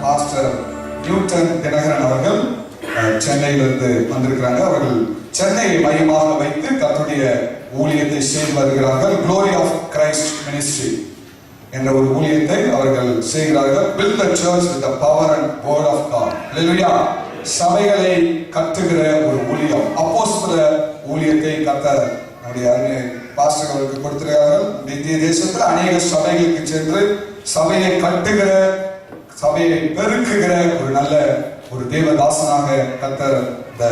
Pastor Newton Dinakaran அவர்கள் சென்னையிலிருந்து வந்திருக்கிறாங்க. அவர்கள் சென்னையை மையமாக வைத்து கர்த்தருடைய ஊழியத்தை செய்து வருகிறார்கள். Glory of Christ Ministry என்ற ஒரு ஊழியத்தை அவர்கள் செய்கிறார்கள். Build the church with the power and word of God. Hallelujah. சபைகளை கட்டுகிற ஒரு ஊழியம், அப்போஸ்தல ஊழியத்தை கர்த்தர் நம்முடைய பாஸ்டர்களுக்கு கொடுத்திருக்கிறார்கள். இந்திய தேசத்தில் அநேக சபைகளுக்கு சென்று சபையை கட்டுகிற, சபையை பெருக்குகிற ஒரு நல்ல ஒரு தேவதாசனாக கர்த்தர் இந்த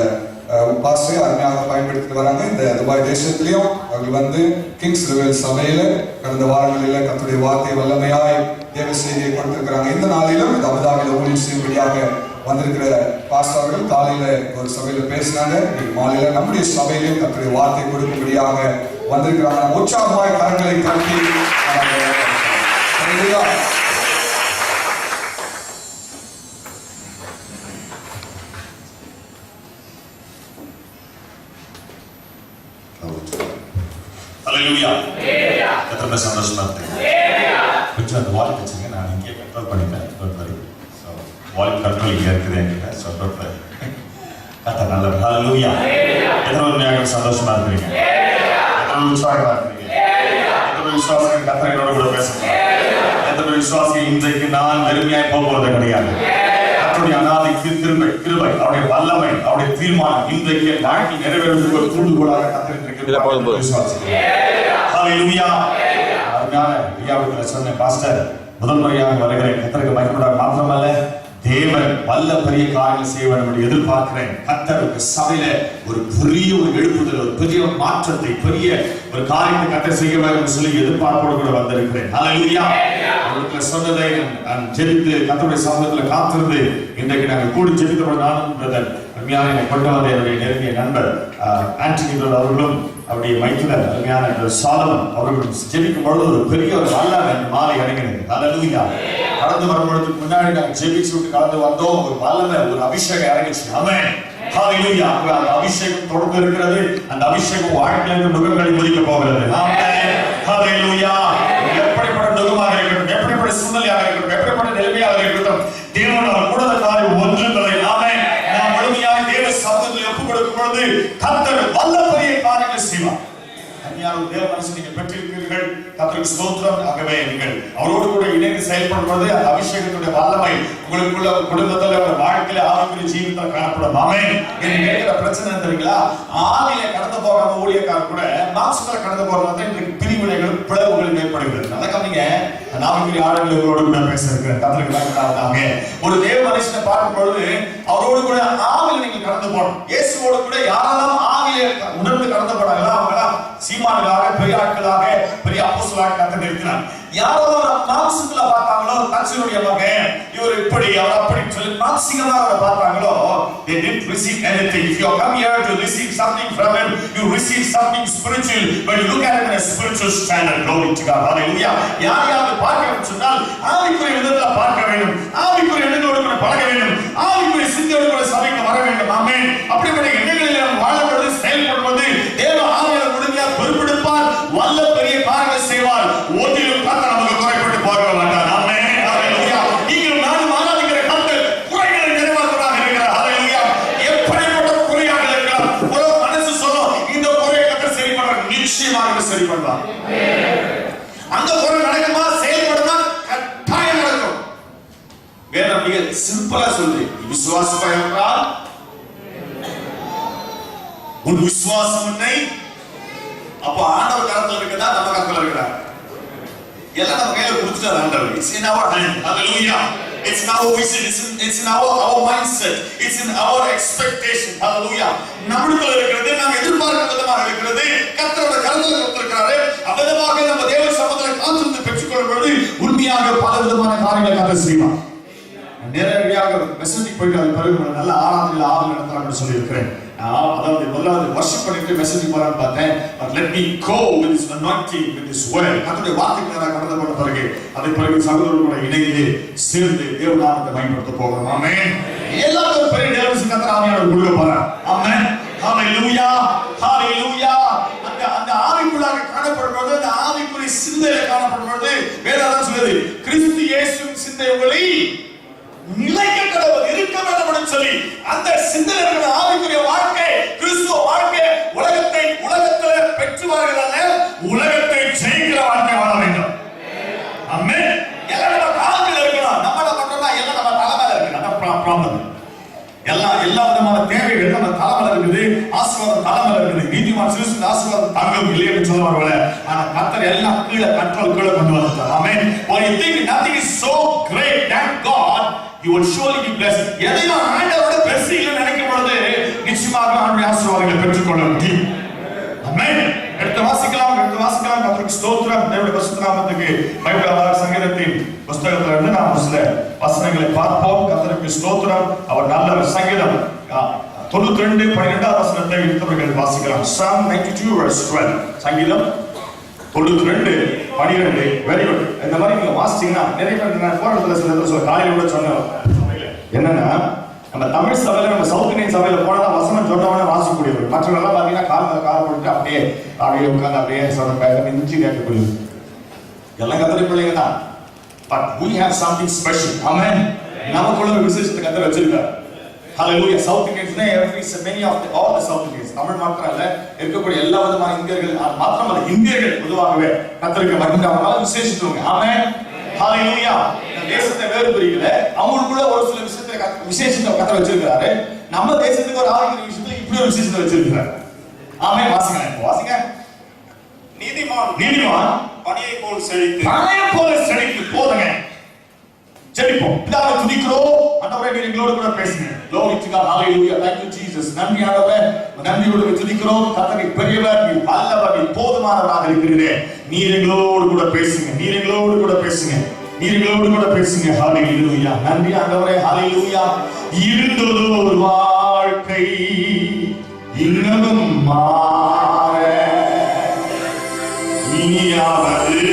பாஸ்டரை அருமையாக பயன்படுத்திட்டு வராங்க. இந்த துபாய் தேசத்திலையும் அவர்கள் வந்து கிங்ஸ் ரிவெல் சபையில கடந்த வாரங்களில் கர்த்தருடைய வார்த்தை வல்லமையாய் தேவ செய்தியை கொடுத்திருக்கிறாங்க. இந்த நாளிலும் இந்த அபுதாபியில ஊழியம் செய்யும்படியாக வந்திருக்கிற பாஸ்டர்கள் காலையில ஒரு சபையில பேசினாங்க. மாலையில நம்முடைய சபையிலும் கர்த்தருடைய வார்த்தை கொடுக்கும்படியாக வந்திருக்கிறாங்க. உற்சாகமாய் கரங்களை தட்டி ஹல்லேலூயா. எத்தனை சந்தோஷமா இருக்கு. கொஞ்சம் அந்த வால் வச்சுங்க, நான் இங்கே கண்ட்ரோல் பண்ணிட்டேன். வால் கண்ட்ரோல் இங்கே இருக்குது என்கிட்ட. ஸோ கத்த நல்லது. ஹல்லேலூயா. எத்தனை நேரம் சந்தோஷமா இருக்கிறீங்க, எத்தனை உற்சாகமா இருக்கிறீங்க, எத்தனை விசுவாசிகள் கத்த என்னோட கூட பேசுறாங்க, எத்தனை விசுவாசிகள் இன்றைக்கு நான் வெறுமையாய் போகிறது கிடையாது. அவருடைய அநாதை கிருபை, அவருடைய வல்லமை, அவருடைய தீர்மானம் இன்றைக்கு வாழ்க்கை நிறைவேறுவதற்கு ஒரு தூண்டுகோலாக சொன்ன பாஸ்டர் முதல் முறையாக வருகிறேன். கர்த்தருக்கு மகிமைப்பட மாத்திரமல்ல, தேவன் வல்ல பெரிய காரியங்கள் செய்ய வேண்டும் என்று எதிர்பார்க்கிறேன். கர்த்தருக்கு சபையில ஒரு பெரிய ஒரு எழுப்புதல், ஒரு பெரிய மாற்றத்தை, பெரிய ஒரு காரியத்தை கர்த்தர் செய்ய வேண்டும் என்று சொல்லி எதிர்பார்ப்போடு கூட வந்திருக்கிறேன். ஹல்லேலூயா. அவருக்கு சொன்னதை நான் ஜெபித்து கர்த்தருடைய சமூகத்தில் காத்திருந்து இன்றைக்கு நாங்கள் கூடி ஜெபித்தபோது நானும் பிரதர் அருமையான என்னை கொண்டு வந்த என்னுடைய நெருங்கிய நண்பர் ஆண்டனி அவர்களும் அவருடைய மைத்துனர் அருமையான சாலமன் அவர்களும் ஜெபிக்கும் பொழுது ஒரு பெரிய ஒரு வல்லமை மாலை அடைகிறது. ஹல்லேலூயா. கடந்து வரும்பொழுது முன்னாடி நாங்கள் ஜெபிச்சு விட்டு கடந்து வந்தோம். ஒரு வல்லமை, ஒரு அபிஷேகம் இறங்கிச்சு. ஆமென். ஹல்லேலூயா. அந்த அபிஷேகம் தொடர்ந்து இருக்கிறது. அந்த அபிஷேகம் வாழ்க்கையிலிருந்து நுகங்களை முடிக்க போகிறது. ஆமென். ஹல்லேலூயா. எப்படிப்பட்ட நுகமாக இருக்கட்டும், எப்படிப்பட்ட சூழ்நிலையாக இருக்கட்டும், எப்படிப்பட்ட நிலைமையாக இருக்கட்டும், தேவன் அவர் கூட காரியம் ஒன்றுங்களை ஆமென் நாம் முழுமையாக தேவ சமூகத்தில் ஒப்புக் கொடுக்கும் பொழுது கர்த்தர் வல்ல பெரிய காரியங்களை செய்வார். அருமையான தேவ மனுஷன் நீங்கள் பெற்றிருக்கிறீர்கள். கர்த்தருக்கு ஸ்தோத்திரம். ஆகவே நீங்கள் அவரோடு கூட இணைந்து செயல்படும் பொழுது அந்த அபிஷேகத்துடைய வல்லமை உங்களுக்குள்ள குடும்பத்தில் ஒரு வாழ்க்கையில ஆவிக்குரிய ஜீவிதத்தில் காணப்படும். ஆமென். எனக்கு இருக்கிற பிரச்சனை தெரியுங்களா, ஆவியில கடந்து போகாம ஊழியக்காரர் கூட மாம்சத்துல கடந்து போறது இன்றைக்கு பிரிவினைகளும் பிளவுகளும் ஏற்படுகிறது. அதை கவனிங்க. ஆவிக்குரிய ஆளுங்களோடு கூட பேசியிருக்கிறேன். கர்த்தருக்கு மகிமையாக ஒரு தேவ மனுஷனை பார்க்கும் பொழுது அவரோடு கூட ஆவியில நீங்கள் கடந்து போகணும். இயேசுவோடு கூட யாரெல்லாம் ஆவியில உணர்ந்து கடந்து போனாங்களோ அவங்களாம் சீமான்களாக, பெரிய ஆட்களாக, பெரிய அப்போஸ்தலராக கர்த்தர் நிறுத்தினார். யாரெல்லாம் மாம்சத்துல பார்த்தாங்களோ, தன்னுடைய மகன் இவர் இப்படி அவர் அப்படி சொல்லி மாம்சிகமாக அவரை பார்த்தாங்களோ, they didn't receive anything. If you come here to receive something from him, you receive something spiritual. When you look at it in a spiritual standard, glory to God. Hallelujah. யாரையாவது பார்க்க வேண்டும் சொன்னால் ஆவிக்குரிய விதத்துல பார்க்க வேண்டும், ஆவிக்குரிய எண்ணங்களோடு கூட பழக வேண்டும், ஆவிக்குரிய சிந்தையோடு கூட சபைக்கு வர வேண்டும். ஆமென். அப்படிப்பட்ட எண்ணங்களில் நாம் வாழப்படுவது, செயல்படுவது தேவ ஆவியானவர் முழுமையாக பொறுப்பெடுப்பார், வல்ல பெரிய காரியங்களை செய்வார். ஒன்றிலும் கர்த்தர் நமக்கு குறைபட்டு போக மாட்டார். ஆமென். ஹல்லேலூயா. நீங்கள் நானும் ஆராதிக்கிற கர்த்தர் குறைகளை நிறைவாக்குவதாக இருக்கிறார். ஹல்லேலூயா. எப்படிப்பட்ட குறையாக இருக்கலாம், ஒரு மனசு சொல்லும் இந்த குறையை கர்த்தர் சரி பண்றார், நிச்சயமாக சரி பண்ணுவார். அந்த குறை நடக்குமா, செயல்படுமா, கட்டாயம் நடக்கும். வேதம் மிக சிம்பிளா சொல்லுது, விசுவாசம் என்றால் உன் விசுவாசம் உன்னை. அப்ப ஆண்டவர் கரத்துல இருக்குதா, நம்ம கரத்துல இருக்குதா? எல்லாம் நம்ம கையில கொடுத்துட்டார் ஆண்டவர். It's in our hand. Hallelujah. It's in our vision. It's in our mindset. It's in our expectation. Hallelujah. நம்மளுக்குள்ள இருக்கிறது, நாம் எதிர்பார்க்கிற விதமாக இருக்கிறது, கர்த்தரோட கரத்துல கொடுத்திருக்கிறாரு. அவ்விதமாக நம்ம தேவ சமூகத்தில் காத்திருந்து பெற்றுக்கொள்ளும் பொழுது உண்மையாக பல விதமான காரியங்களை கர்த்தர் செய்வார். நேரடியாக மெசேஜ் போயிட்டு அது பிறகு நல்ல ஆராதனையில் ஆவல் நடத்தலாம்னு சொல்லியிருக்கிறேன். அதாவது முதலாவது வர்ஷிப் பண்ணிட்டு மெசேஜ் போறான்னு பார்த்தேன். But let me go with this anointing, with this word. கர்த்தருடைய வார்த்தைக்கு நேராக கடந்து போன பிறகு அதை பிறகு சகோதரர்களோட இணைந்து சேர்ந்து தேவநாமத்தை பயன்படுத்த போகிறோம். ஆமென். எல்லாரும் பெரிய டெலிவரி கர்த்தர் ஆவியானவர் கொடுக்க போறார். ஆமென். ஹல்லேலூயா. ஹல்லேலூயா. அந்த ஆவிக்குள்ளாக காணப்படும்போது, அந்த ஆவிக்குரிய சிந்தையில காணப்படும்போது வேதம் சொல்லுது, கிறிஸ்து இயேசுவின் சிந்தை உங்களை சொல்லி அந்த சிந்தனை இருக்கிற ஆவிக்குரிய வாழ்க்கை, கிறிஸ்துவ வாழ்க்கை, உலகத்துல பெற்றுவார்கள், உலகத்தை ஜெயிக்கிற வாழ்க்கை வாழ வேண்டும். ஆமென். எல்லாம் நம்ம கால்கள் இருக்கணும். நம்மள மட்டும்தான் எல்லாம் நம்ம தலைமையில இருக்கு. அதான் ப்ராப்ளம். எல்லா விதமான தேவைகள் நம்ம தலைமையில இருக்குது. ஆசீர்வாதம் தலைமையில இருக்குது. நீதிமான் சிறுசின் ஆசீர்வாதம் தங்கம் இல்லை என்று சொல்லுவார்கள். ஆனா கர்த்தர் எல்லாம் கீழே கண்ட்ரோல் கீழே கொண்டு வந்துட்டார். ஆமென். When you think nothing is so great than God, you will surely be blessed. எதையும் ஆண்டவரோட பெருசு இல்லைன்னு நினைக்கும் பொழுது நிச்சயமாக ஆண்டவருடைய ஆசீர்வாதங்களை பெற்றுக்கொள்ள முடியும். ஆமென். எடுத்து வாசிக்கலாம். கர்த்தருக்கு ஸ்தோத்திரம். தேவனுடைய பரிசுத்த நாமத்துக்கு மகிமை. சங்கீதத்தின் புத்தகத்துல இருந்து நாம் சில வசனங்களை பார்ப்போம். கர்த்தருக்கு ஸ்தோத்திரம். அவர் நல்லவர். சங்கீதம் 92:12 வசனத்தை எடுத்தவர்கள் வாசிக்கலாம். Psalm 92 verse 12. சங்கீதம் 92:12. Very good. இந்த மாதிரி நீங்க வாசிச்சீங்கன்னா நிறைய பேர் நான் போறதுல சில காலையில கூட சொன்னேன். என்னன்னா நம்ம தமிழ் சபையில நம்ம சவுத் இந்தியன் சபையில போனா வசனம் சொன்னவனே வாசிக்கக்கூடியவர். மற்றவங்க பாத்தீங்கன்னா கால் போட்டு அப்படியே உட்கார்ந்து அப்படியே சொன்ன இஞ்சி கேட்கக்கூடியது. எல்லாம் கத்திரி பிள்ளைங்க தான். But we have something special. Amen. நமக்குள்ள ஒரு விசேஷத்தை கத்தர் வச்சிருக்கார். Hallelujah. South Indians all the South Indians Tamil மாத்திரம் இல்ல, இருக்கக்கூடிய எல்லா விதமான இந்தியர்கள் மாத்திரமல்ல, இந்தியர்கள் பொதுவாகவே கத்தருக்கு மகிமைக்காக விசேஷித்தவங்க. ஆமென். ஹalleluya. இந்த தேசத்தை வேறு பிரிக்கல, அவங்களுக்குள்ள ஒரு சில விசேஷத்தை கத்தர் வச்சிருக்காரு. நம்ம தேசத்துக்கு ஒரு ஆவிக்குரிய விஷயத்துல இப்படி ஒரு விசேஷத்தை வச்சிருக்காரு. ஆமென். வாசிங்க. நீதிமான் பனியை போல் செழித்து போதுங்க. ஜெபிப்போம். பிதாவை துதிக்கிறோம். ஆண்டவரே நீர் எங்களோடு கூட பேசுங்க. Glory to God. Hallelujah. Thank you Jesus. நன்றி ஆண்டவரே. நன்றியோடு துதிக்கிறோம். கர்த்தர் பெரியவர், நீர் வல்லவர், நீர் போதுமானவராக இருக்கிறீரே. நீர் எங்களோடு கூட பேசுங்க. Hallelujah. நன்றி ஆண்டவரே. Hallelujah. இருந்தது ஒரு வாழ்க்கை இன்னமும் மாற இனியாவது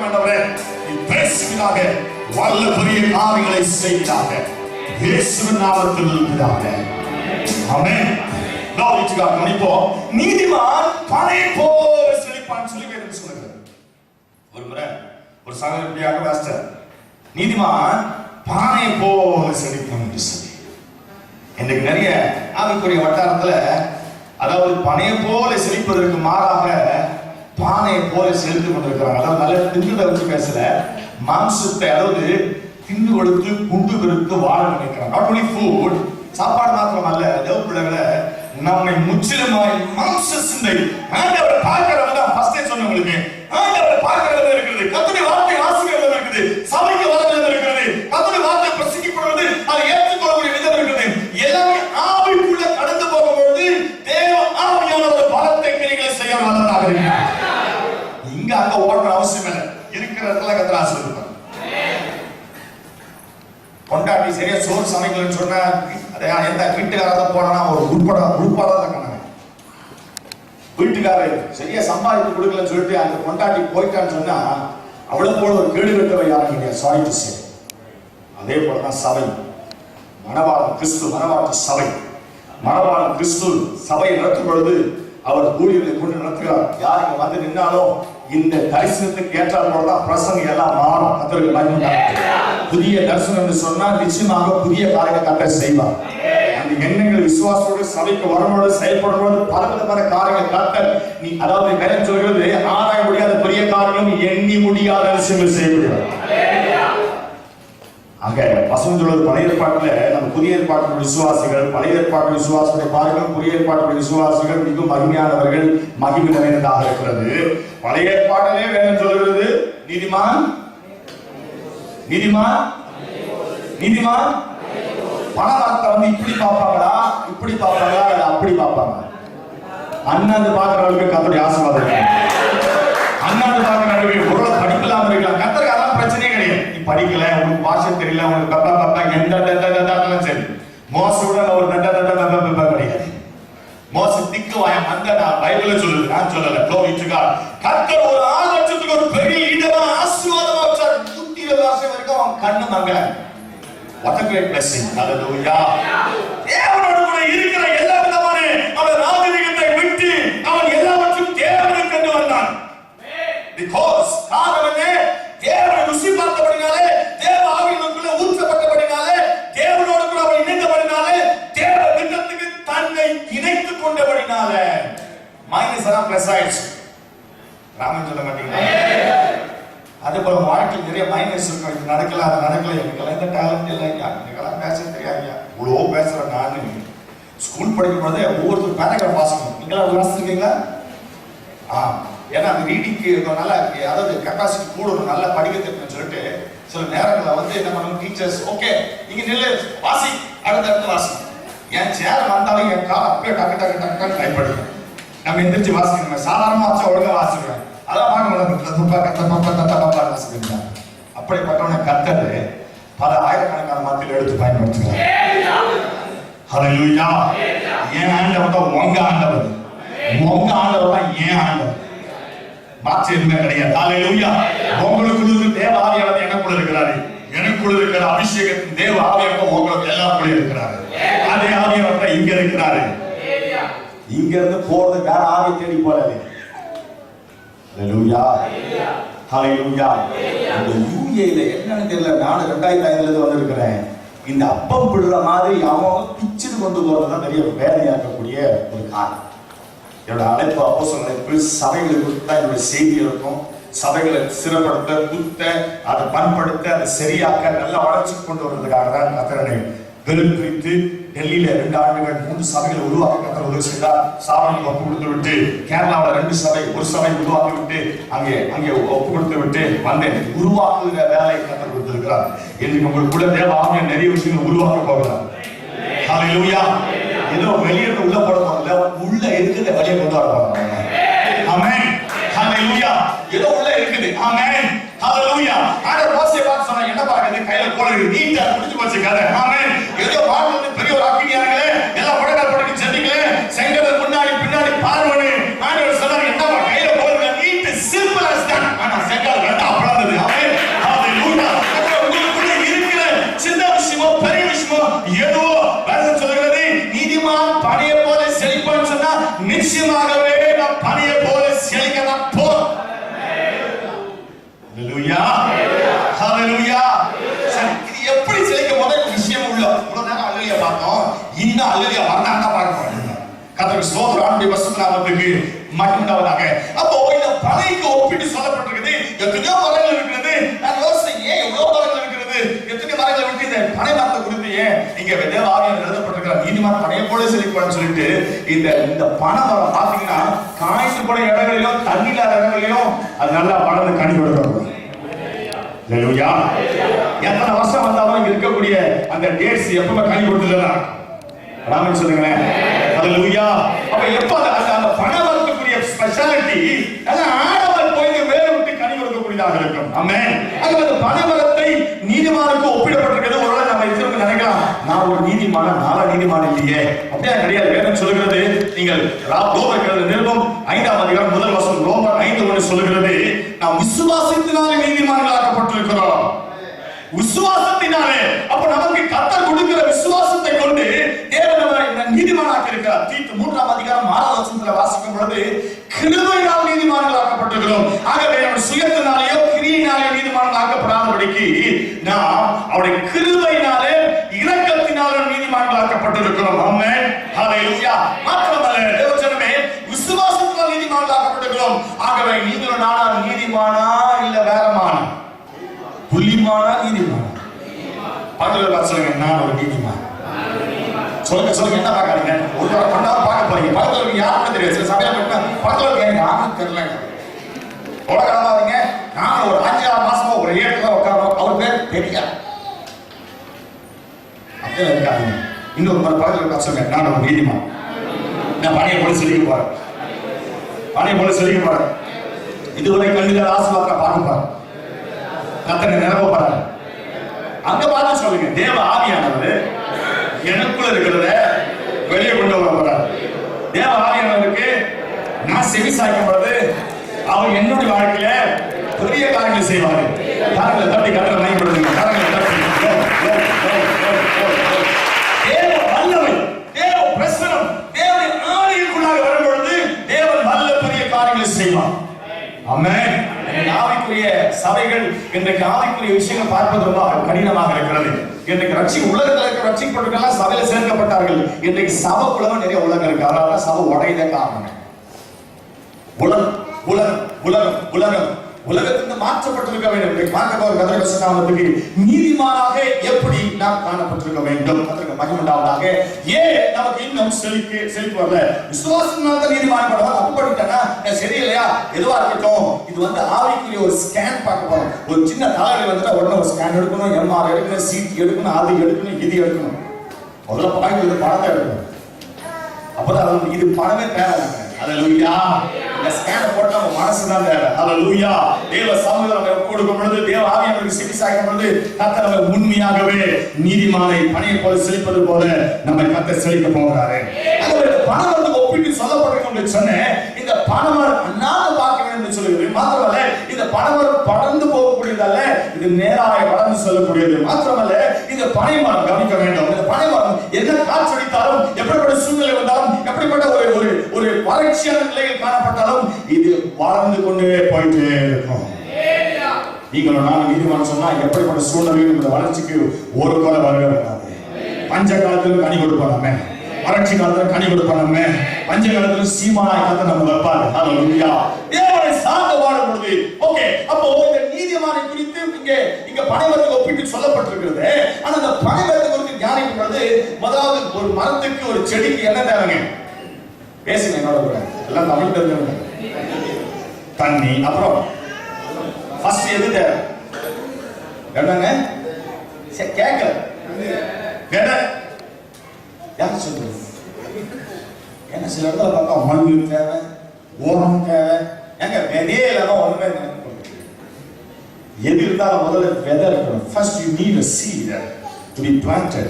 ஆண்டவரே நீ பேசுவீராக, வல்ல பெரிய காரியங்களை செய்வீராக, இயேசுவின் நாமத்தில் பிதாவே. ஆமென். glory to God. இப்போ நீதிமான் பனை போல செழிப்பான் சொல்லி வேதம் சொல்லுகிறது. ஒரு முறை ஒரு சகோதரியாக வாசித்தார், நீதிமான் பானை போல செழிப்பான் என்று சொல்லி. இன்றைக்கு நிறைய ஆவிக்குரிய வட்டாரத்துல அதாவது பனையை போல செழிப்பதற்கு மாறாக பானையை போல செலுத்திக் கொண்டிருக்கிறாங்க. அதாவது நல்ல திண்டுதை வச்சு பேசல, மாம்சத்தை அதாவது திண்டு கொடுத்து குண்டு விருத்து வாழ நினைக்கிறாங்க. நாட் ஒன்லி ஃபுட், சாப்பாடு மாத்திரம் அல்ல, தேவ பிள்ளைகளை நம்மை முற்றிலுமாய் மாம்ச சிந்தை ஆண்டவரை பார்க்கிறவங்க தான் ஃபர்ஸ்டே சொன்னவங்களுக்கு ஆண்டவரை பார்க்கிறது இருக்குது, கர்த்தருடைய வார்த்தை வாசிக்கிறது இருக்குது, சபைக்கு வரது இருக்குது, கர்த்தருடைய வார்த்தை பிரசங்கிக்கப்படுவது அதை ஏற்றுக்கொள்ளக்கூடிய விதம் இருக்குது. எல்லாமே ஆவிக்குள்ள கடந்து போகும்போது தேவ ஆவியானவர் பலத்தை கிரிகளை செய்ய வல்லவராக இருக்கிறார். இங்க அங்க ஓடுற அவசியம் இல்லை, இருக்கிற இடத்துல கர்த்தர் ஆசீர்வதிப்பார். கொண்டாட்டி சரியா சோறு சமைக்கலன்னு சொன்னா எந்த வீட்டுக்காரத போனா ஒரு உட்படாத கண்ணாங்க. வீட்டுக்காரர் சரியா சம்பாதித்து கொடுக்கலன்னு சொல்லிட்டு அந்த கொண்டாட்டி போயிட்டான்னு சொன்னா அவ்வளவு போல ஒரு கேடு கட்டவை யாருங்க சாரி டு சே. அதே போலதான் சபை, மணவாளன் கிறிஸ்து மணவாட்ட சபை, மணவாளன் கிறிஸ்து சபையை நடத்தும் பொழுது அவர் ஊழியர்களை கொண்டு நடத்துகிறார். யார் இங்க வந்து நின்னாலும் இந்த தரிசனத்துக்கு ஏற்றால் போலதான் பிரசங்கம் எல்லாம் மாறும். கர்த்தருக்கு மகிமை. புதிய தரிசனம் என்று சொன்னால் நிச்சயமாக புதிய காரியத்தை கர்த்தர் செய்வார். அந்த எண்ணங்கள் விசுவாசத்தோடு சபைக்கு வரும்போது செயல்படும்போது பலவிதமான காரியங்கள் கர்த்தர் நீ அதாவது வேலை சொல்கிறது ஆராய முடியாத பெரிய காரியம் எண்ணி முடியாத விஷயங்கள் செய்ய முடியாது. ஆக வசனம் சொல்வது பழைய ஏற்பாட்டுல நம்ம புதிய ஏற்பாட்டு விசுவாசிகள், பழைய ஏற்பாட்டு விசுவாசத்தை பாருங்கள், புதிய ஏற்பாட்டு விசுவாசிகள் மிகவும் மகிமையானவர்கள், மகிமை நிறைந்ததாக இருக்கிறது. பழைய ஏற்பாட்டிலே வேதம் சொல்கிறது நீதிமான் நீதிமான் நீதிமான் பணத்தை வந்து இப்படி பார்ப்பாங்களா, இப்படி பார்ப்பாங்களா, இல்ல அப்படி பார்ப்பாங்க. அண்ணாந்து பார்க்கிறவர்களுக்கு கர்த்தருடைய ஆசீர்வாதம். அண்ணாந்து பார்க்கிறவர்களுக்கு ஒரு படிக்கலாம் இருக்கலாம், கர்த்தருக்கு அதெல்லாம் பிரச்சனையே கிடையாது. நீ படிக்கல, உங்களுக்கு பாஷை தெரியல, உங்களுக்கு கப்பா கப்பா எந்த சரி. மோசவுடன் ஒரு கிடையாது. மோச திக்கு வாயம் அந்த பைபிள்ல சொல்லுது, நான் சொல்லல. glory to God. கர்த்தர் ஒரு 6 லட்சத்துக்கு ஒரு பெரிய இடமா ஆசீர்வாதமா வச்சார். 120 வருஷம் வரைக்கும் அவன் கண்ணு மங்கல. What a great blessing. Hallelujah. தேவனோடு கூட இருக்கிற எல்லா விதமான அவன் ராஜரீகத்தை விட்டு அவன் எல்லாவற்றையும் தேவனுக்கு கொண்டு வந்தான். Because காரணமே தேவனை ருசி பார்த்தபடினாலே, தேவ ஆவியினுக்குள்ள ஊற்றப்பட்டபடினாலே, தேவனோடு கூட அவன் இணைந்தபடினாலே, தேவ திட்டத்துக்கு தன்னை இணைத்துக் கொண்டபடினாலே மைனஸ் எல்லாம் பிளஸ் ஆயிடுச்சு. ராமன் சொல்ல மாட்டீங்களா? அதே போல வாழ்க்கையில் நிறைய மைனஸ் இருக்கும். இது நடக்கல, அது நடக்கல, எனக்கெல்லாம் இந்த டேலண்ட் இல்லை ஐயா, எனக்கெல்லாம் பேச தெரியாதுயா. இவ்வளோ பேசுறேன் நான். ஸ்கூல் படிக்கும் போதே ஒவ்வொருத்தரும் பேராகிராஃப் வாசிக்கணும். நீங்களாம் வாசிச்சிருக்கீங்களா? ஏன்னா அந்த ரீடிங்க்கு நல்லா அதாவது கெப்பாசிட்டி கூட ஒரு நல்லா படிக்க தெரியும்னு சொல்லிட்டு சில நேரங்களில் வந்து என்ன பண்ணுவோம் டீச்சர்ஸ், ஓகே நீங்க நில்லு வாசி, அடுத்த வாசி. என் சேர் வந்தாலும் என் கால் அப்படியே டக்கு டக்கு டக்கு டைப் படிக்கும். நம்ம எந்திரிச்சு வாசிக்கணும். சாதாரணமாக வச்சா ஒழுங்காக வாசிக்கிறேன். அதான் வாசிக்கிறேன். அப்படிப்பட்டவனை கர்த்தர் பல ஆயிரக்கணக்கான மக்கள் எடுத்து பயன்படுத்துகிறார். ஹல்லேலூயா. ஏன் ஆண்டவர் தான் உங்க ஆண்டவர், உங்க ஆண்டவர் தான் ஏன் ஆண்டவர், மாற்று எதுவுமே கிடையாது. ஹல்லேலூயா. உங்களுக்குள்ள தேவ ஆவியானவர் எனக்குள்ள இருக்கிறாரு, எனக்குள்ள இருக்கிற அபிஷேகத்தின் தேவ ஆவியானவர் உங்களுக்கு எல்லாருக்குள்ள இருக்கிறாரு. அதே ஆவியானவர் தான் இங்க இருக்கிறாரு. இங்க இருந்து போறது வேற ஆவி தேடி போறாரு. ஹல்லேலூயா. ஹல்லேலூயா. இந்த யூஏல என்னன்னு தெரியல, நான் 2005 வந்திருக்கிறேன். இந்த அப்பம் பிடுற மாதிரி அவங்க பிச்சுட்டு கொண்டு போறதுதான் பெரிய வேலையா இருக்கக்கூடிய ஒரு காரணம். என்னோட அழைப்பு அப்போஸ்தலர் அழைப்பு சபைகளுக்கு தான் என்னோட செய்தி இருக்கும். சபைகளை சிறப்படுத்த, குத்த, அதை பண்படுத்த, அதை சரியாக்க, நல்லா வளர்ச்சி கொண்டு வருவதற்காக தான் கர்த்தரை வெறுப்பித்து டெல்லியில 2 ஆண்டுகள் 3 சபைகளை உருவாக்க கர்த்தர் உதவி செய்தார். சாவனுக்கு ஒப்பு கொடுத்து விட்டு கேரளாவில் 2 சபை, ஒரு சபை உருவாக்கி விட்டு அங்கே ஒப்பு கொடுத்து விட்டு வந்தேன். உருவாக்குகிற வேலையை கர்த்தர் கொடுத்திருக்கிறார். இன்னைக்கு உங்களுக்குள்ள தேவ ஆவியானவர் நிறைய விஷயங்கள் உருவாக்க போகிறார். ஹல்லேலூயா. ஏதோ வெளியே உள்ள போட போறதுல உள்ள இருக்குது, வெளியே கொண்டு வர போறாங்க. ஆமென். ஹல்லேலூயா. ஏதோ உள்ள இருக்குது. ஆமென். ஹல்லேலூயா. ஆண்டவர் வாசிய பார்த்து சொன்னா என்ன பாக்குது, கையில கோல் இருக்கு, நீட்டா முடிச்சு வச்சு கதை. ஆமென். ஏதோ வாழ்ந்து பெரிய ஒரு அக்கினியாங்களே, எல்லாம் உடனே படுக்க செஞ்சிங்களே, செங்கடல் முன்னாடி பின்னாடி பார்வனே. ஆண்டவர் சொன்னார் என்னப்பா கையில கோல் நீட் சிம்பிள் as that. ஆனா செங்கடல் ரெண்டா அப்பளந்து எதுவோ வேதம் சொல்கிறது நீதிமான் பனையை போல செழிப்பான்னு சொன்னா நிச்சயமாகவே நான் பனையை போல செழிக்க தான் போறோம். ஹalleluya ஹalleluya. இது எப்படி செழிக்க முதல் விஷயம் உள்ள இவ்வளவு நேரம் அல்லேலூயா பார்த்தோம். இன்னும் அல்லேலூயா வரணும்னா பார்க்க போறோம். கர்த்தருக்கு ஸ்தோத்திரம். ஆண்டவருடைய பரிசுத்த நாமத்துக்கு மகிமை உண்டாவதாக. அப்போ இந்த பனைக்கு ஒப்பிட்டு சொல்லப்பட்டிருக்குது. எத்தனையோ மரங்கள் இருக்கிறது. நான் யோசிச்சேன், ஏன் எவ்வளவு மரங்கள் இருக்கிறது, எத்தனை மரங்களை விட்டு இந்த பனை மரத்தை குறித்து ஏன் இங்க தேவ ஆவியானவர் எழுதப்பட்டிருக்கிறார் நீதிமான் பனையை போல செழிப்பான்னு சொல்லிட்டு இந்த பனை மரம் பாத்தீங்கன்னா காய்ச்சி போன இடங்களிலும் தண்ணி இல்லாத இடங்களிலும் அது நல்லா வளர்ந்து கனி கொடுக்கிறது. ஹalleluya. எத்தனை வருஷம் வந்தாலும் இங்க இருக்கக்கூடிய அந்த டேட்ஸ் எப்பவுமே கனி கொடுத்துடல. ராமன் சொல்லுங்களேன். ஹalleluya. அப்ப எப்ப அந்த பனை மரத்துக்குரிய ஸ்பெஷாலிட்டி அது ஆடவர் போய் வேற விட்டு கனி கொடுக்கக்கூடியதாக இருக்கும். ஆமென். அந்த பனை மரத்தை நீதிமானுக்கு ஒப்பிடப்பட்டிருக்கிறது. ஒருவேளை நம்ம இதற்கு நினைக்கலாம், நான் ஒரு நீதிமான நாள நீதிமான இல்லையே, அப்படியே கிடையாது. வேதம் சொல்லுகிறது, நீங்கள் ரோமர் நிருபம் 5ஆம் அதிகாரம் முதல் வசனம் ரோமர் 5:1 சொல்லுகிறது, நாம் விசுவாசத்தினாலே நீதிமான்களாக்கப்பட்டிருக்கிறோம். விசுவாசத்தினாலே. அப்ப நமக்கு கர்த்தர் கொடுக்கிற விசுவாசத்தை கொண்டு தேவன் நம்மை நீதிமானாக்கி இருக்கிறார். தீத்து 3ஆம் அதிகாரம் 6ஆம் வசனத்துல வாசிக்கும் பொழுது கிருபையினால் நீதிமான்களாக்கப்பட்டிருக்கிறோம். ஆகவே நம்ம சுயத்தினாலேயோ கிரியினாலேயோ நீதிமான்களாக்கப்படாதபடிக்கு நாம் அவருடைய கிருபையினாலே இரக்கத்தினாலே நீதிமான்களாக்கப்பட்டிருக்கிறோம். ஆமென். ஹalleluya. மாத்திரமல்ல தேவஜனமே விசுவாசத்தினால் நீதிமான்களாக்கப்பட்டிருக்கிறோம். ஆகவே நீங்களும் நானும் நீதிமானா இல்ல வேறமானா? புள்ளிமானா நீதிமானா? பக்கத்துல பார்த்து சொல்லுங்க, நான் ஒரு நீதிமான். சொல்லுங்க சொல்லுங்க, என்ன பார்க்காதீங்க. ஒரு வாரம் பண்ணாலும் பார்க்க போறீங்க. பக்கத்துல யாருன்னு தெரியாது. சில சமயம் பக்கத்துல யாருன்னு தெரியல. உலகாதீங்க. நான் ஒரு 5-6 மாசமா ஒரு ஏற்கனவே உட்காரணும். அவர் பேர் பெரியார். அப்படியே இருக்காதீங்க. இன்னொரு பக்கத்துல பார்த்து சொல்லுங்க, நான் ஒரு நீதிமான். நான் பணியை போல சொல்லிக்க போறேன். பணியை போல சொல்லிக்க போறேன். இதுவரை கண்ணில் ஆசீர்வாதத்தை பார்க்க போறேன். கர்த்தரை நிரப்ப போறாரு. அங்க பார்த்து சொல்லுங்க, தேவ ஆவியானவர் எனக்குள்ள இருக்கிறத வெளியே கொண்டு வர போறாரு. தேவ ஆவியானவருக்கு நான் செவி சாய்க்கும் பொழுது அவர் என்னுடைய வாழ்க்கையில பெரிய காரியங்களை செய்வாரு. காரங்களை தட்டி கர்த்தரை மகிமைப்படுத்துங்க. காரங்களை தட்டி. தேவ வல்லமை, தேவ பிரசன்னம், தேவனுடைய ஆவிக்குள்ளாக வரும் பொழுது தேவன் வல்ல பெரிய காரியங்களை செய்வார். ஆமென். ஆவிக்குரிய சபைகள் இன்றைக்கு ஆவிக்குரிய விஷயங்கள் பார்ப்பது ரொம்ப கடினமாக இருக்கிறது. இன்றைக்கு உலகத்தில் இருக்க ரட்சிக்கப்பட்டவர்கள் சபையில சேர்க்கப்பட்டார்கள். இன்றைக்கு சபை உலகம் நிறைய உலகம் இருக்கு. அதனால சபை உடையதே காரணம். உலகம் உலகத்திலிருந்து மாற்றப்பட்டிருக்க வேண்டும். பார்க்க போற கர்த்தருடைய நாமத்துக்கு நீதிமானாக எப்படி நாம் காணப்பட்டிருக்க வேண்டும். கர்த்தருக்கு மகிமை உண்டாவதாக. ஏன் நமக்கு இன்னும் செழிப்பு வரல? விசுவாசத்தினால தான் நீதிமான் படுவாங்க. அப்படிட்டா சரியில்லையா? எதுவா இருக்கட்டும், இது ஆவிக்குரிய ஒரு ஸ்கேன் பார்க்க போறோம். ஒரு சின்ன தலைவலி வந்துட்டா உடனே ஒரு ஸ்கேன் எடுக்கணும், எம்ஆர் எடுக்கணும், சிடி எடுக்கணும், அது எடுக்கணும், இது எடுக்கணும். முதல்ல பாய்க்கு பணத்தை எடுக்கணும். அப்பதான் இது பணமே தேவை. ஹalleluya. இந்த ஸ்கேன் போட்டா நம்ம மனசு தான் தேவை. ஹalleluya. தேவ சமூகத்துல நம்ம கொடுக்கும் பொழுது தேவ ஆவியானவருக்கு செவி சாய்க்கும் பொழுது கர்த்தர் நம்ம உண்மையாகவே நீதிமானை பணியை போல செழிப்பது போல நம்ம கர்த்தர் செழிக்க போகிறாரு. அதுவே பணவரத்துக்கு ஒப்பிட்டு சொல்லப்பட்டிருக்கும் சொன்னேன். இந்த பணவரம் அண்ணாந்து பார்க்க வேண்டும் என்று சொல்லுகிறது. மாத்திரமல்ல இந்த பணவரம் படர்ந்து போகக்கூடியதல்ல, இது நேராக வளர்ந்து செல்லக்கூடியது. மாத்திரமல்ல இந்த பனைமரம் கவனிக்க வேண்டும். இந்த பனைமரம் என்ன காற்றடித்தாலும், எப்படிப்பட்ட சூழ்நிலை வந்தாலும், எப்படிப்பட்ட ஒரு வறட்சியான நிலையில் காணப்பட்டாலும் இது வளர்ந்து கொண்டே போயிட்டே இருக்கும். நீங்களும் நானும் நீதிமான் சொன்னா எப்படிப்பட்ட சூழ்நிலையும் இந்த வளர்ச்சிக்கு ஒரு குறை வரவே வராது. பஞ்ச காலத்திலும் கனி கொடுப்பாங்க, வறட்சி காலத்துல கனி கொடுப்பாங்க, பஞ்ச காலத்துல சீமானாய் காத்த நம்ம வைப்பாங்க. ஹalleluya. தேவனை சார்ந்து வாழும் பொழுது ஓகே. அப்போ இந்த நீதிமானை குறித்து இங்க பனைமரத்துக்கு ஒப்பிட்டு சொல்லப்பட்டிருக்கிறது. ஆனா அந்த பனைமரத்தை குறித்து தியானிக்கும் பொழுது முதலாவது ஒரு மரத்துக்கு ஒரு செடிக்கு என்ன தேவைங்க? பேசுங்க என்னோட கூட. எல்லாம் தமிழ் தெரிஞ்சவங்க. தண்ணி. அப்புறம் ஃபர்ஸ்ட் எது தேவை? என்னங்க? சரி கேட்கல. விதை. யார் சொல்றது? ஏன்னா சில இடத்துல பார்த்தா மண்ணு தேவை, ஓரம் தேவை. ஏங்க விதையே இல்லாம ஒண்ணுமே எது இருந்தாலும் முதல்ல விதை இருக்கணும். First you need a seed to be planted.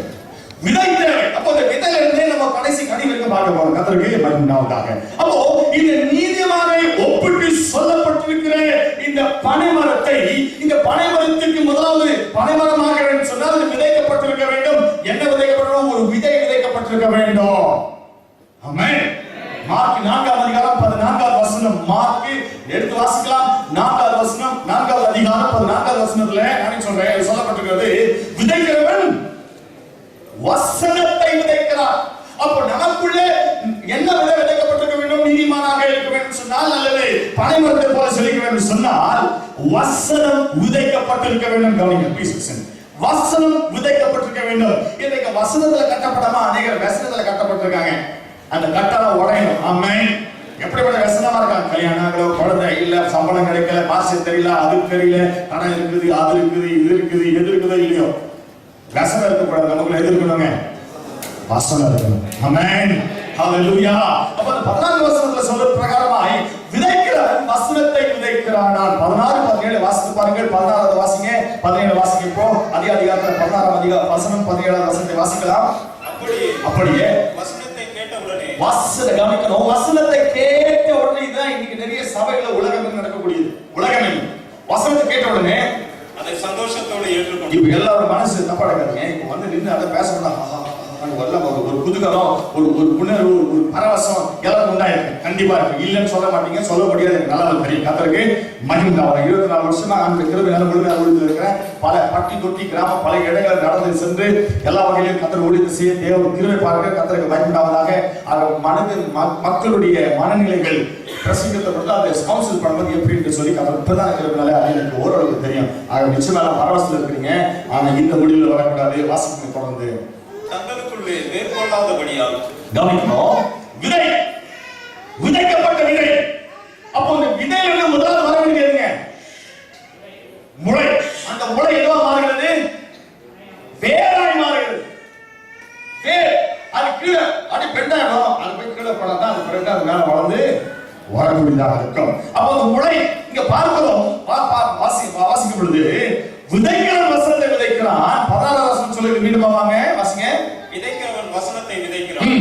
விதை தேவை. அப்போ அந்த விதையில இருந்தே நம்ம கடைசி கனி வரைக்கும் பார்க்க போறோம். கர்த்தருக்கு மகிமை உண்டாவதாக. அப்போ இந்த நீதிமானை ஒப்பிட்டு சொல்லப்பட்டிருக்கிற இந்த பனைமரத்தை, இந்த பனைமரத்துக்கு முதலாவது பனைமரமாக சொன்னால் அது விதைக்கப்பட்டிருக்க வேண்டும். என்ன விதைக்கப்பட்ட விதைக்கப்பட்டிருக்க வேண்டும். ஆமென். மார்க் 4ஆம் அதிகாரம் 14வது வசனம். மார்க் எடுத்து வாசிக்கலாம். 4வது வசனம், 4வது அதிகாரம் 14வது வசனத்துல நான் சொல்றேன், சொல்லப்பட்டிருக்கிறது, விதைக்கிறவன் வசனத்தை விதைக்கிறார். அப்போ நமக்குள்ளே என்ன விதை விதைக்கப்பட்டிருக்க வேண்டும்? நீதிமானாக இருக்க வேண்டும் சொன்னால், அல்லது பனைமரத்தை போல செழிக்க வேண்டும் சொன்னால், வசனம் விதைக்கப்பட்டிருக்க வேண்டும். கவனிங்க ப்ளீஸ். வசனம் விதைக்கப்பட்டிருக்க வேண்டும். இன்னைக்கு வசனத்துல கட்டப்படாம அநேகர் வசனத்துல கட்டப்பட்டிருக்காங்க. அந்த கட்டளை உடையணும். ஆமென். எப்படிப்பட்ட வசனமா இருக்காங்க? கல்யாணம் ஆகல, குழந்தை இல்ல, சம்பளம் கிடைக்கல, பாஷை தெரியல, அது தெரியல, கடன் இருக்குது, அது இருக்குது, இது இருக்குது, எது இருக்குதோ இல்லையோ, வசனம் இருக்கக்கூடாது. நமக்குள்ள எது இருக்கணுங்க? வசனம் இருக்கணும். ஆமென். ஹalleluya. அப்ப 14 வசனத்துல சொல்ற பிரகாரமாய் விதைக்கிறவன் வசனத்தை விதைக்கிறானாம். 16 17 வாசித்து பாருங்கள். 16வது வாசிங்க, 17 வாசிங்க. இப்போ அதே அதிகாரத்துல 16ஆம் அதிகாரம் வசனம் 17வது வசனத்தை வாசிக்கலாம். அப்படியே வசனத்தை கேட்ட உடனே வசனத்தை கவனிக்கணும். வசனத்தை கேட்ட உடனே தான் இன்னைக்கு நிறைய சபைகளை உலகம் நடக்கக்கூடியது. உலகமே வசனத்தை கேட்ட உடனே அதை சந்தோஷத்தோடு ஏற்றுக்கொண்டு இப்ப எல்லாரும் மனசு தப்பா இருக்காங்க. இப்ப வந்து நின்று அதை பேச ஒரு குதூகலம், ஒரு புணர்வு, ஒரு பரவசம் எல்லாரும் உண்டாயிருக்கு. கண்டிப்பா இருக்கு. இல்லைன்னு சொல்ல மாட்டீங்க, சொல்ல முடியாது. எனக்கு நல்லா தெரியும். கர்த்தருக்கு மகிமை உண்டாவதாக. 24 வருஷமா அந்த கிருபையால முழுமையாக ஊழியத்தில் இருக்கிறேன். பல பட்டி தொட்டி கிராமம் பல இடங்களில் நடந்து சென்று எல்லா வகையிலும் கர்த்தர் ஊழியத்தை செய்ய தேவ கிருபை பார்க்க கர்த்தருக்கு மகிமை உண்டாவதாக. மக்களுடைய மனநிலைகள் பிரசங்கத்தை பொறுத்து அதை கவுன்சில் பண்ணுவது எப்படி சொல்லி கர்த்தர் பிரதான கிருபையால அது எனக்கு ஓரளவுக்கு தெரியும். ஆக நிச்சயமா பரவசத்தில் இருக்கிறீங்க. ஆனா இந்த முடிவில் வரக்கூடாது. வாசிக்க தொடர்ந்து தங்களுக்குள்ளே மேற்கொள்ளாதபடியால் கவனிக்கணும். விதை, விதைக்கப்பட்ட விதை. அப்போ இந்த விதையில முதல்ல வர வேண்டியதுங்க முளை. அந்த முளை எதுவா மாறுகிறது? வேராய் மாறுகிறது. வேர் அது கீழே அப்படி பெண்டாயிடும். அது போய் கீழே படத்தான் அது பெண்டா அது மேல வளர்ந்து வரக்கூடியதாக இருக்கும். அப்போ அந்த முளை இங்க பார்க்கிறோம். வாசிக்கும் பொழுது விதைக்கிறவன் வசனத்தை விதைக்கிறான். 16 வசனம் சொல்லுங்க. மீண்டும் வாங்க வாசிங்க. விதைக்கிறவன் வசனத்தை விதைக்கிறான்.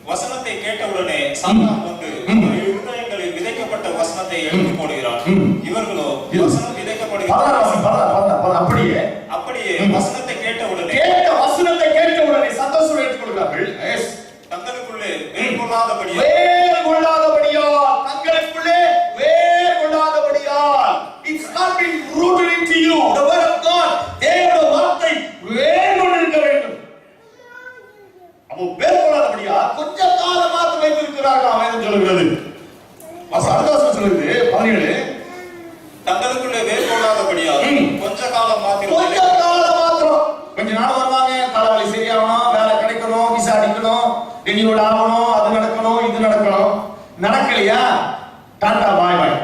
வசனத்தை கேட்டவுடனே சாத்தான் வந்து இருதயங்களில் விதைக்கப்பட்ட வசனத்தை எடுத்து போடுகிறான். இவர்களோ வசனம் விதைக்கப்படுகிறது. அப்படியே வசனத்தை கேட்டவுடனே சந்தோஷம் எடுத்துக்கொள்கிறார்கள். தங்களுக்குள்ளே மேற்கொள்ளாதபடியால் it's not been rooted into you. The word of God, தேவனுடைய வார்த்தை வேரோடு இருக்க வேண்டும். அப்போ வேரோடாதபடியா கொஞ்ச காலம் மாத்திரம் வைத்திருக்கிறார்கள். வேதம் சொல்கிறது. அடுத்த சொல்லுது 17 தங்களுக்குள்ளே மேற்கொள்ளாதபடியால் கொஞ்ச காலம் மாத்திரம் கொஞ்ச நாள் வருவாங்க. தலைவலி சரியாகணும், வேலை கிடைக்கணும், விசா அடிக்கணும், ரெனியூட் ஆகணும், அது நடக்கணும், இது நடக்கணும். நடக்கலையா டாடா பாய் பாய்.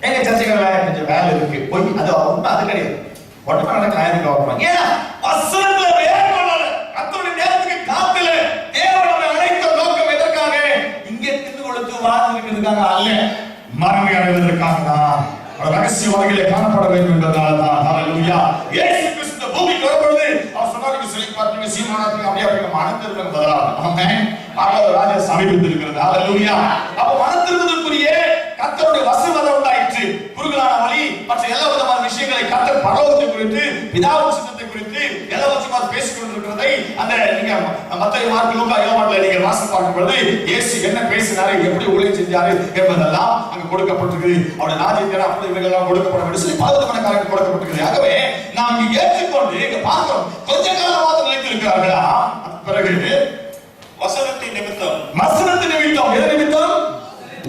எங்க சர்ச்சைகள் கொஞ்சம் வேலை இருக்கு போய் அது உண்மை. அது கிடையாது. உடனே நடக்க கவர்மெண்ட் ஏன் வசனத்துல வேறுபாடு அத்தோடைய நேரத்துக்கு காத்துல தேவனை அழைத்த நோக்கம் எதற்காக? இங்கே தின்னு கொடுத்து வாழ்ந்துருக்கிறதுக்காக அல்ல, மறுமை அடைவதற்காக தான். ரகசிய வகையிலே காணப்பட வேண்டும் என்பதனால தான். ஹalleluya. இயேசு கிறிஸ்து பூமிக்கு வரும்பொழுது அவர் சொன்னாரு, செழிப்பார்த்தீங்க, சீமானாத்தீங்க, அப்படியே அப்படியே மனத்திருப்பதற்கு பதிலாக ஆமென் ஆண்டவர் ராஜா சமீபத்தில் இருக்கிறது. ஹalleluya. அப்ப மனத்திருப்பதற்குரிய கர்த்தருடைய வசனம் உண்டாயிற்று. குறுகலான வழி மற்ற எல்லா விதமான விஷயங்களை கர்த்தர் பரலோகத்தை குறித்து, பிதாவின் சித்தத்தை குறித்து எல்லாவற்றையும் பேசிக் கொண்டிருக்கிறதை அந்த நீங்க மத்தேயு, மார்க், லூக்கா, யோவான்ல நீங்க வாசித்து பார்க்கும் பொழுது இயேசு என்ன பேசினாரு, எப்படி ஊழியம் செஞ்சாரு என்பதெல்லாம் அங்க கொடுக்கப்பட்டிருக்குது. அவருடைய ராஜ்யத்தில் அப்படி இவைகளெல்லாம் கொடுக்கப்பட வேண்டும் சொல்லி பல விதமான காரியங்கள் கொடுக்கப்பட்டிருக்குது. ஆகவே நாம் இங்க ஏற்றுக்கொண்டு இங்க பார்க்கிறோம். கொஞ்ச காலமாக நிலைத்திருக்கிறார்களா? பிறகு வசனத்தின் நிமித்தம் எது நிமித்தம்?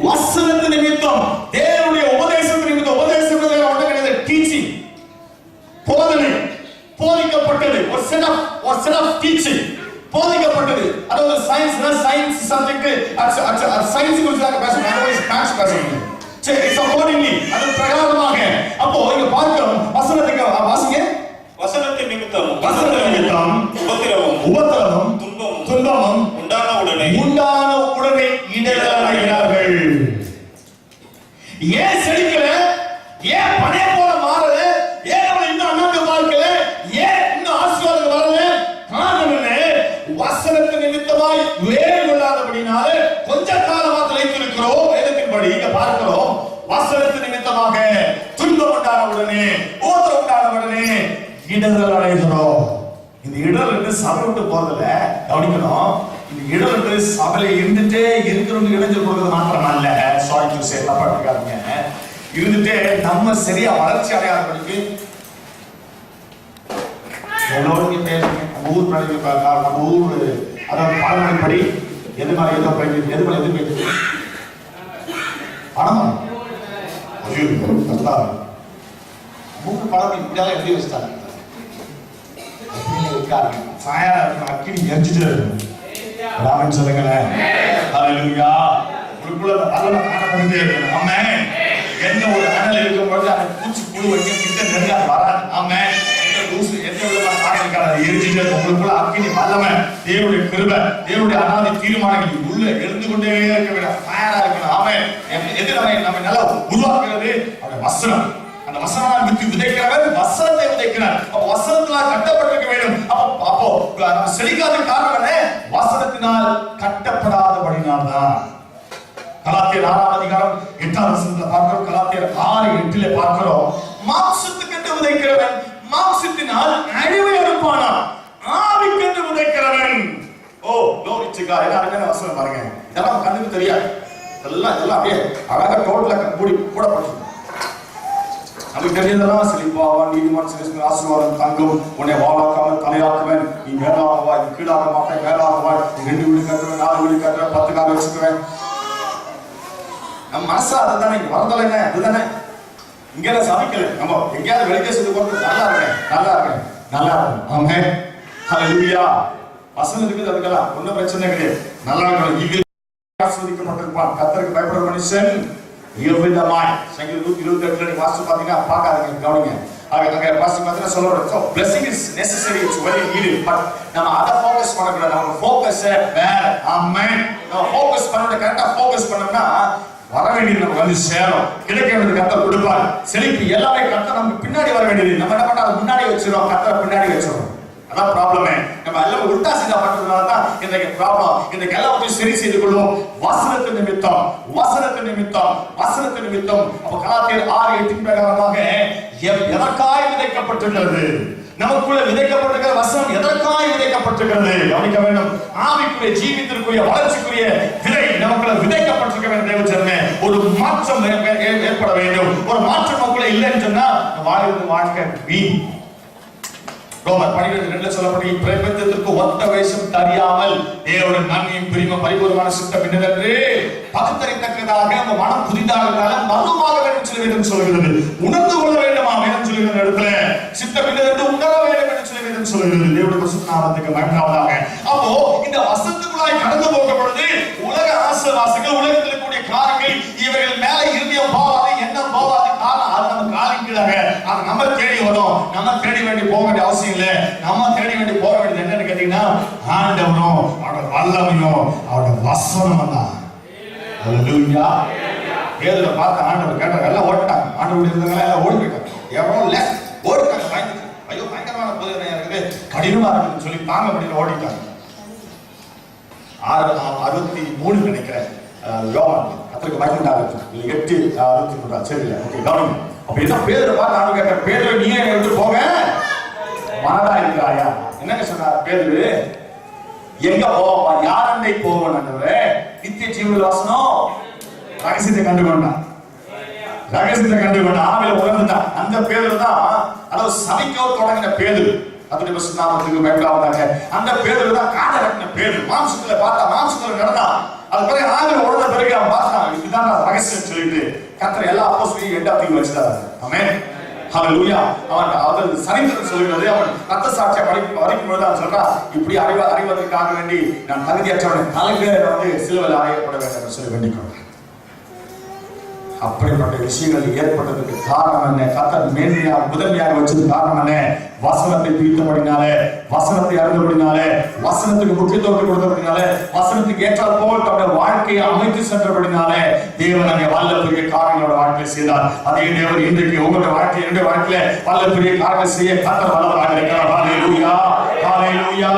வசனத்து நிமித்தம், தேவனுடைய உபதேசத்து நிமித்தம். உபதேசம் ஒன்று கிடையாது, டீச்சிங், போதனை, போதிக்கப்பட்டது. ஒரு செட் ஆஃப் டீச்சிங் போதிக்கப்பட்டது. அதாவது சயின்ஸ் சப்ஜெக்ட் சயின்ஸ் குறித்து தான் பேசணும், மேத்ஸ் பேசணும். சரி, இட்ஸ் அக்கார்டிங்லி அது பிரகாரமாக. அப்போ இங்க பார்க்கிறோம் வசனத்துக்கு வாசிங்க. வசனத்தின் நிமித்தம் உபத்திரவம் துன்பமும் உண்டான உடனே இடர்களாகிறார்கள். ஏன் செழிக்கல? ஏன் பழைய போல மாறல? ஏன் நம்ம இன்னும் அண்ணாந்து பார்க்கல? ஏன் இன்னும் ஆசீர்வாதம் வரல? காரணம் என்ன? வசனத்து நிமித்தமாய் வேறு கொள்ளாதபடினால கொஞ்ச காலமா தலைத்திருக்கிறோம். வேதத்தின்படி இங்க பார்க்கிறோம், வசனத்து நிமித்தமாக துன்பம் உண்டான உடனே, உபத்திரவம் உண்டான உடனே இடர்கள் அடைகிறோம். இந்த இடல் என்று சபை விட்டு போறதுல கவனிக்கணும். இந்த இடல் என்று சபையில இருந்துட்டே இருக்கிறவங்க இடைஞ்சல் கொடுக்கறது மாத்திரம் அல்ல. சாரி டு சே, தப்பா எடுத்துக்காதீங்க. இருந்துட்டே நம்ம சரியா வளர்ச்சி அடையாதபடிக்கு எவ்வளவு பேசுங்க. நம்ம ஊர் நம்ம ஊர் அதாவது பழமொழிப்படி எது மேல எதோ பேசுது, எது மேல எது பேசுது, பணமா மூணு பழம் இப்படியால எழுதி வச்சுட்டாங்க. அக்கினி எரிஞ்சுட்டு ராமன் சொல்லுங்களேன். ஹல்லேலூயா. உங்களுக்குள்ள வல்லமை காணப்படுதே. ஆமென். என்ன ஒரு அனல் இருக்கும்போது அந்த பூச்சி புழு வைக்க கிட்ட நெருங்க வராது. ஆமென். தூசு எந்த விதமான காரணங்களுக்காக எரிஞ்சுட்டு உங்களுக்குள்ள அக்கினி வல்லமை, தேவனுடைய கிருபை, தேவனுடைய அனாதி தீர்மானங்கள் உள்ள எழுந்து கொண்டே இருக்க வேண்டும். ஃபயரா இருக்கணும். ஆமென். எது நம்ம நல்லா உருவாக்குறது அவருடைய வசனம். அந்த வசனமால் விதைக்கிறவர் வசனத்தை விதைக்கிறார். அப்ப வசனத்தினால் கட்டப்பட்டிருக்க வேண்டும். அப்போ நம்ம செழிக்காத காரணம் என்ன? வசனத்தினால் கட்டப்படாதபடினால் தான். கலாத்தியர் 6ஆம் அதிகாரம் 8ஆம் வசனத்துல பார்க்கிறோம். கலாத்தியர் 6:8 பார்க்கிறோம். மாம்சத்துக்கென்று விதைக்கிறவன் மாம்சத்தினால் அழிவை அறுப்பானான், ஆவிக்கென்று விதைக்கிறவன். ஓ glory to God. என்ன அருமையான வசனம் பாருங்க. இதெல்லாம் கண்ணுக்கு தெரியாது. இதெல்லாம் அப்படியே அழகா டோட்டலா மூடி கூட படிச்சு நமக்கு தெரிஞ்சதெல்லாம் செழிப்பாவான், நீதிமான் சிறுசுகள் ஆசீர்வாதம் தங்கும், உன்னை வாழாக்காமல் தலையாக்குவேன், நீ மேலாகவாய், நீ கீழாக மாட்டாய், மேலாகவாய், நீ 2 வீடு கட்டுவேன், 4 வீடு கட்டுவேன், 10 கார் வச்சுக்குவேன். நம்ம மனசா அதுதானே வரதல என்ன அதுதானே. இங்கெல்லாம் சமைக்கல, நம்ம எங்கேயாவது வெளிதேசத்துக்கு போறது நல்லா இருக்கேன், நல்லா இருக்கேன், நல்லா இருக்கும். ஆமென். ஹல்லேலூயா. வசனம் இருக்குது, அதுக்கெல்லாம் ஒன்றும் பிரச்சனை கிடையாது. நல்லா இருக்கணும். ஆசீர்வதிக்கப்பட்டிருப்பான். கர்த்தருக்கு பயப்படுற மனுஷன் சங்கீதம் 128 நீங்க வாசிச்சு பாத்தீங்கன்னா பார்க்காதீங்க, கவனிங்க. அங்க வாசிச்சு பாத்தீங்கன்னா சொல்றாரு, so blessing is necessary, it's very needed, but நம்ம அத ஃபோக்கஸ் பண்ணக்கூடாது. நம்ம ஃபோக்கஸ் வேற. ஆமென். நம்ம ஃபோக்கஸ் பண்ணோட கரெக்டா ஃபோக்கஸ் பண்ணோம்னா வர வேண்டியது நமக்கு வந்து சேரும். கிடைக்க வேண்டியது கர்த்தர் கொடுப்பார். செழிப்பு எல்லாமே கர்த்தர் நமக்கு பின்னாடி வர வேண்டியது. நம்ம என்ன பண்ணா முன்னாடி வச்சிரோம், கர்த்தர் பின்னாடி வச்சிரோம். அதான் ப்ராப்ளமே. நம்ம எல்லாம் உல்டா சீதா பண்றதுனால தான் இன்றைக்கு ப்ராப்ளம். இன்றைக்கு எல்லாத்தையும் சரி செய்து கொள்வோம். வசனத்தின் நிமித்தம், வசனத்தின் நிமித்தம், வசனத்தின் நிமித்தம். அப்ப கலாத்தியர் 6:8 பிரகாரமாக எதற்காய் விதைக்கப்பட்டிருக்கிறது? நமக்குள்ள விதைக்கப்பட்டிருக்கிற வசனம் எதற்காய் விதைக்கப்பட்டிருக்கிறது? கவனிக்க வேண்டும். ஆவிக்குரிய ஜீவித்திற்குரிய வளர்ச்சிக்குரிய விதை நமக்குள்ள விதைக்கப்பட்டிருக்க வேண்டும். தேவஜனமே, ஒரு மாற்றம் ஏற்பட வேண்டும். ஒரு மாற்றம் நமக்குள்ள இல்லைன்னு சொன்னா வாழ்வது வாழ்க்கை வீண். ரோமர் 12:2 சொல்லப்பட்ட பிரபஞ்சத்திற்கு ஒத்த வேஷம் தெரியாமல் தேவனுடைய நன்மையும் பிரிவும் பரிபூர்ணமான சித்தம் என்னவென்று பகுத்தறியத்தக்கதாக நம்ம மனம் புதிதாக மர்மமாக வேண்டும் சொல்ல வேண்டும் சொல்கிறது. உணர்ந்து கொள்ள வேண்டுமா வேணும் சொல்லுகிற இடத்துல சித்தம் என்னவென்று உணர வேண்டும் என்று சொல்ல வேண்டும் சொல்கிறது. தேவனுடைய பரிசுத்த நாமத்துக்கு மகிமையாக. அப்போ இந்த வசனத்துக்குள்ளாய் கடந்து போகும் பொழுது உலக ஆசீர்வாதங்கள், உலகத்தில் இருக்கக்கூடிய காரியங்கள் இவர்கள் மேல இருதயம் போவாது, எண்ணம் போவாது. காரணம் அது நம்ம காலின் கீழாக அது நம்ம தேடி வரும். நம்ம தேடி வேண்டி போக வேண்டிய அவசியம் இல்லை. நம்ம தேடி வேண்டி போக வேண்டியது என்னன்னு கேட்டீங்கன்னா ஆண்டவரும் அவருடைய வல்லமையும் அவருடைய வசனம் தான். ஹல்லேலூயா. ஏதுல பார்த்து ஆண்டவர் கேட்டாங்க, எல்லாம் ஓடிட்டாங்க. ஆண்டவர் இருந்தவங்க எல்லாம் ஓடி போயிட்டாங்க. எவ்வளவு லெஸ் ஓடிட்டாங்க. பயந்து ஐயோ பயங்கரமான போதனை இருக்குது, கடினமா இருக்குன்னு சொல்லி தாங்க முடியல, ஓடிட்டாங்க. 63 நினைக்கிறேன் யோவான் கர்த்தருக்கு பயந்தாங்க. 8:63 சரியில்லை. ஓகே கவனிங்க. அப்ப என்ன பேதுரு பார்த்து ஆண்டவர் கேட்டார், பேதுரு நீ என்னை விட்டு போக மனதா இருக்கிறாயா? என்னங்க சொன்னார் பேதுரு? எங்க போவா? யாரண்டை போவன் ஆண்டவரே? நித்திய ஜீவனுள்ள வசனம் ரகசியத்தை கண்டுகொண்டான். ரகசியத்தை கண்டுகொண்டான். ஆவில உணர்ந்துட்டான். அந்த பேதுரு தான் அதாவது சபைக்கோ தொடங்கின பேதுரு. அதுடைய நாமத்துக்கு பயப்படாம அந்த பேதுரு தான் காதை கட்டின பேதுரு. மாம்சத்துல பார்த்தா, மாம்சத்துல நடந்தா. அது பிறகு ஆவில உணர்ந்த பிறகு அவன் பார்த்தான், இதுதான் ரகசியம் சொல்லிட்டு கர்த்தர் எல்லா அப்போஸ்தலரையும் எண்டாத்தையும் வச்சுட்டாரு. ஆமென். ஹல்லேலூயா. அவன் சரித்திரம் சொல்லுகிறது. அவன் ரத்த சாட்சியை வரைக்கும் பொழுது அவன் சொல்றான், இப்படி அறிவதற்காக வேண்டி நான் தகுதியற்றவன், தலைமையில சிலுவையில் அறையப்பட வேண்டும் என்று சொல்லி வேண்டிக். அப்படிப்பட்ட விஷயங்கள் ஏற்பட்டதுக்கு காரணம் என்ன? கர்த்தர் மேன்மையாக முதன்மையாக வச்சது காரணம் என்ன? வசனத்தை பிரித்தபடினாலே, வசனத்தை அறிந்தபடினாலே, வசனத்துக்கு முக்கியத்துவம் கொடுத்தபடினாலே, வசனத்துக்கு ஏற்றால் போல் தன்னுடைய வாழ்க்கையை அமைத்து சென்றபடினாலே தேவன் அங்கே வல்ல பெரிய காரியங்களோட வாழ்க்கை செய்தார். அதே தேவன் இன்றைக்கு உங்களுடைய வாழ்க்கை, என்னுடைய வாழ்க்கையில வல்ல பெரிய காரியங்கள் செய்ய கர்த்தர் வல்லவராக இருக்கிறார். ஹல்லேலூயா, ஹல்லேலூயா,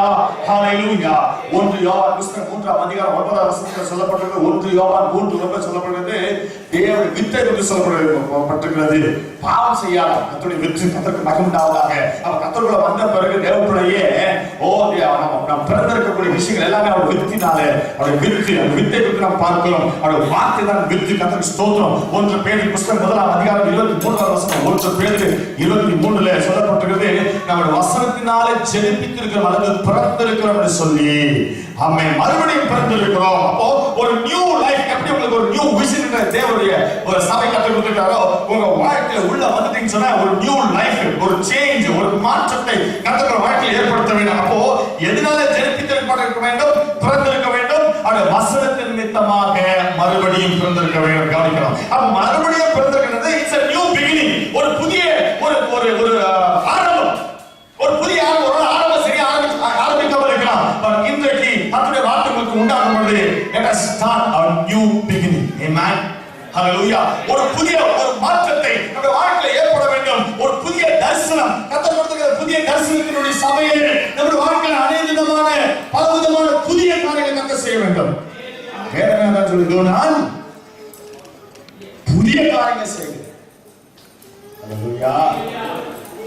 ஹல்லேலூயா. 1 யோவான் புத்தகம் 3ஆம் அதிகாரம் 9ஆம் வசனத்தில் சொல்லப்பட்டிருக்கிறது. 1 யோவான் 3:9 சொல்லப்படுகிறது. தேவனுடைய வித்தை என்று சொல்லப்பட்டிருக்கிறது. பாவம் செய்யாத கர்த்தருடைய வித்து கர்த்தருக்கு மகிமை உண்டாவதாக. அவ கர்த்தருக்குள்ள வந்த பிறகு தேவனுடைய நாம் பிறந்திருக்கக்கூடிய விஷயங்கள் எல்லாமே அவருடைய வித்தினாலே, அவருடைய வித்து, அந்த வித்தை பற்றி நாம் பார்க்கிறோம். அவருடைய வார்த்தை தான் வித்து. கர்த்தருக்கு ஸ்தோத்திரம். 1 பேதுரு புத்தகம் 1ஆம் அதிகாரம் 23ஆம் வசனம், 1 பேதுரு 23ல சொல்லப்பட்டிருக்கிறது. நம்முடைய வசனத்தினாலே ஜெனிப்பித்திருக்கிறோம் அல்லது பிறந்திருக்கிறோம் என்று சொல்லி ஆமென். மறுபடியும் பிறந்திருக்கிறோம். அப்போ ஒரு நியூ லைஃப், எப்படி உங்களுக்கு ஒரு நியூ விஷன் தேவனுடைய ஒரு சபை கற்றுக் கொடுத்திருக்காரோ, உங்க வாழ்க்கையில உள்ள வந்துட்டீங்கன்னு சொன்னா ஒரு நியூ லைஃப், ஒரு சேஞ்ச், ஒரு மாற்றத்தை கர்த்தர் வாழ்க்கையில் ஏற்படுத்த வேண்டும். அப்போ எதனால ஜெனிப்பித்திருக்க வேண்டும்? பிறந்திருக்க வேண்டும். அது வசனத்தின் நிமித்தமாக மறுபடியும் பிறந்திருக்க வேண்டும். கவனிக்கணும். அப்ப மறுபடியும் பிறந்திருக்கிறது இட்ஸ் a new beginning. ஒரு புதிய ஒரு ஆரம்பம், ஒரு புதிய ஒரு ஆரம்பம். சரியா ஆரம்பிக்காமல் இருக்கலாம். இன்றைக்கு கர்த்தருடைய வார்த்தை உங்களுக்கு உண்டாகும் பொழுது let us start our new beginning. Amen. Hallelujah. ஒரு புதிய ஒரு மாற்றத்தை நம்முடைய வாழ்க்கையில் ஏற்பட வேண்டும். ஒரு புதிய தரிசனம், கர்த்தர் கொடுத்திருக்கிற புதிய தரிசனத்தினுடைய சபையில் நம்முடைய வாழ்க்கையில் அநேகமான பலவிதமான புதிய காரியங்களை கர்த்தர் செய்ய வேண்டும். வேதனை என்ன சொல்லுது? நான் புதிய காரியங்களை செய்கிறேன். Hallelujah.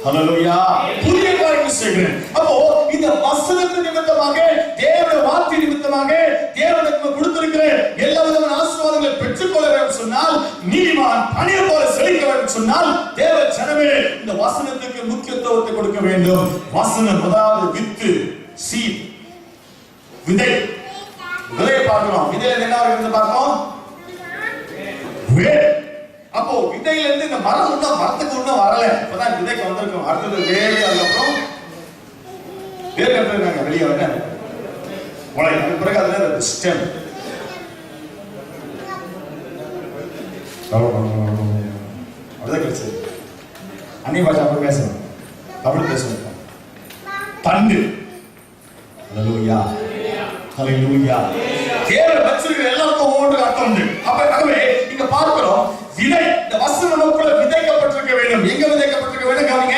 ஹல்லேலூயா. புதிய காரியங்களை செய்கிறேன். அப்போ இந்த வசனத்தின் நிமித்தமாக, தேவனுடைய வார்த்தை நிமித்தமாக, தேவனுக்கு கொடுத்திருக்கிற எல்லா விதமான ஆசீர்வாதங்களை பெற்றுக்கொள்ள வேண்டும் சொன்னால், நீதிமான் பனியை போல செழிக்க வேண்டும் சொன்னால், தேவ ஜனமே இந்த வசனத்துக்கு முக்கியத்துவத்தை கொடுக்க வேண்டும். வசனம் அதாவது வித்து, சீட், விதை. விதையை பார்க்கிறோம். விதையில என்ன வருகிறது பார்த்தோம்? வேர். அப்போ விதையில இருந்து இந்த மரம் இன்னும் மரத்துக்கு இன்னும் வரல. இப்பதான் விதைக்கு வந்திருக்கும். அடுத்தது வேறு, அதுக்கப்புறம் வேர் கட்டுறாங்க வெளியே வர முளை. அதுக்கு பிறகு அதுல ஸ்டெம். அப்படிதான் கிடைச்சது. அந்நிய பாஷை அப்படி பேசணும், தமிழ் பேசணும். தண்டு. ஹல்லேலூயா. ஹல்லேலூயா. தேவன் வச்சிருக்கிற எல்லாருக்கும் ஒவ்வொரு அர்த்தம் உண்டு. அப்பவே இங்க பார்க்கிறோம், விதை, இந்த வசனம் நமக்குள்ள விதைக்கப்பட்டிருக்க வேண்டும். எங்க விதைக்கப்பட்டிருக்க வேண்டும்? கவனிங்க.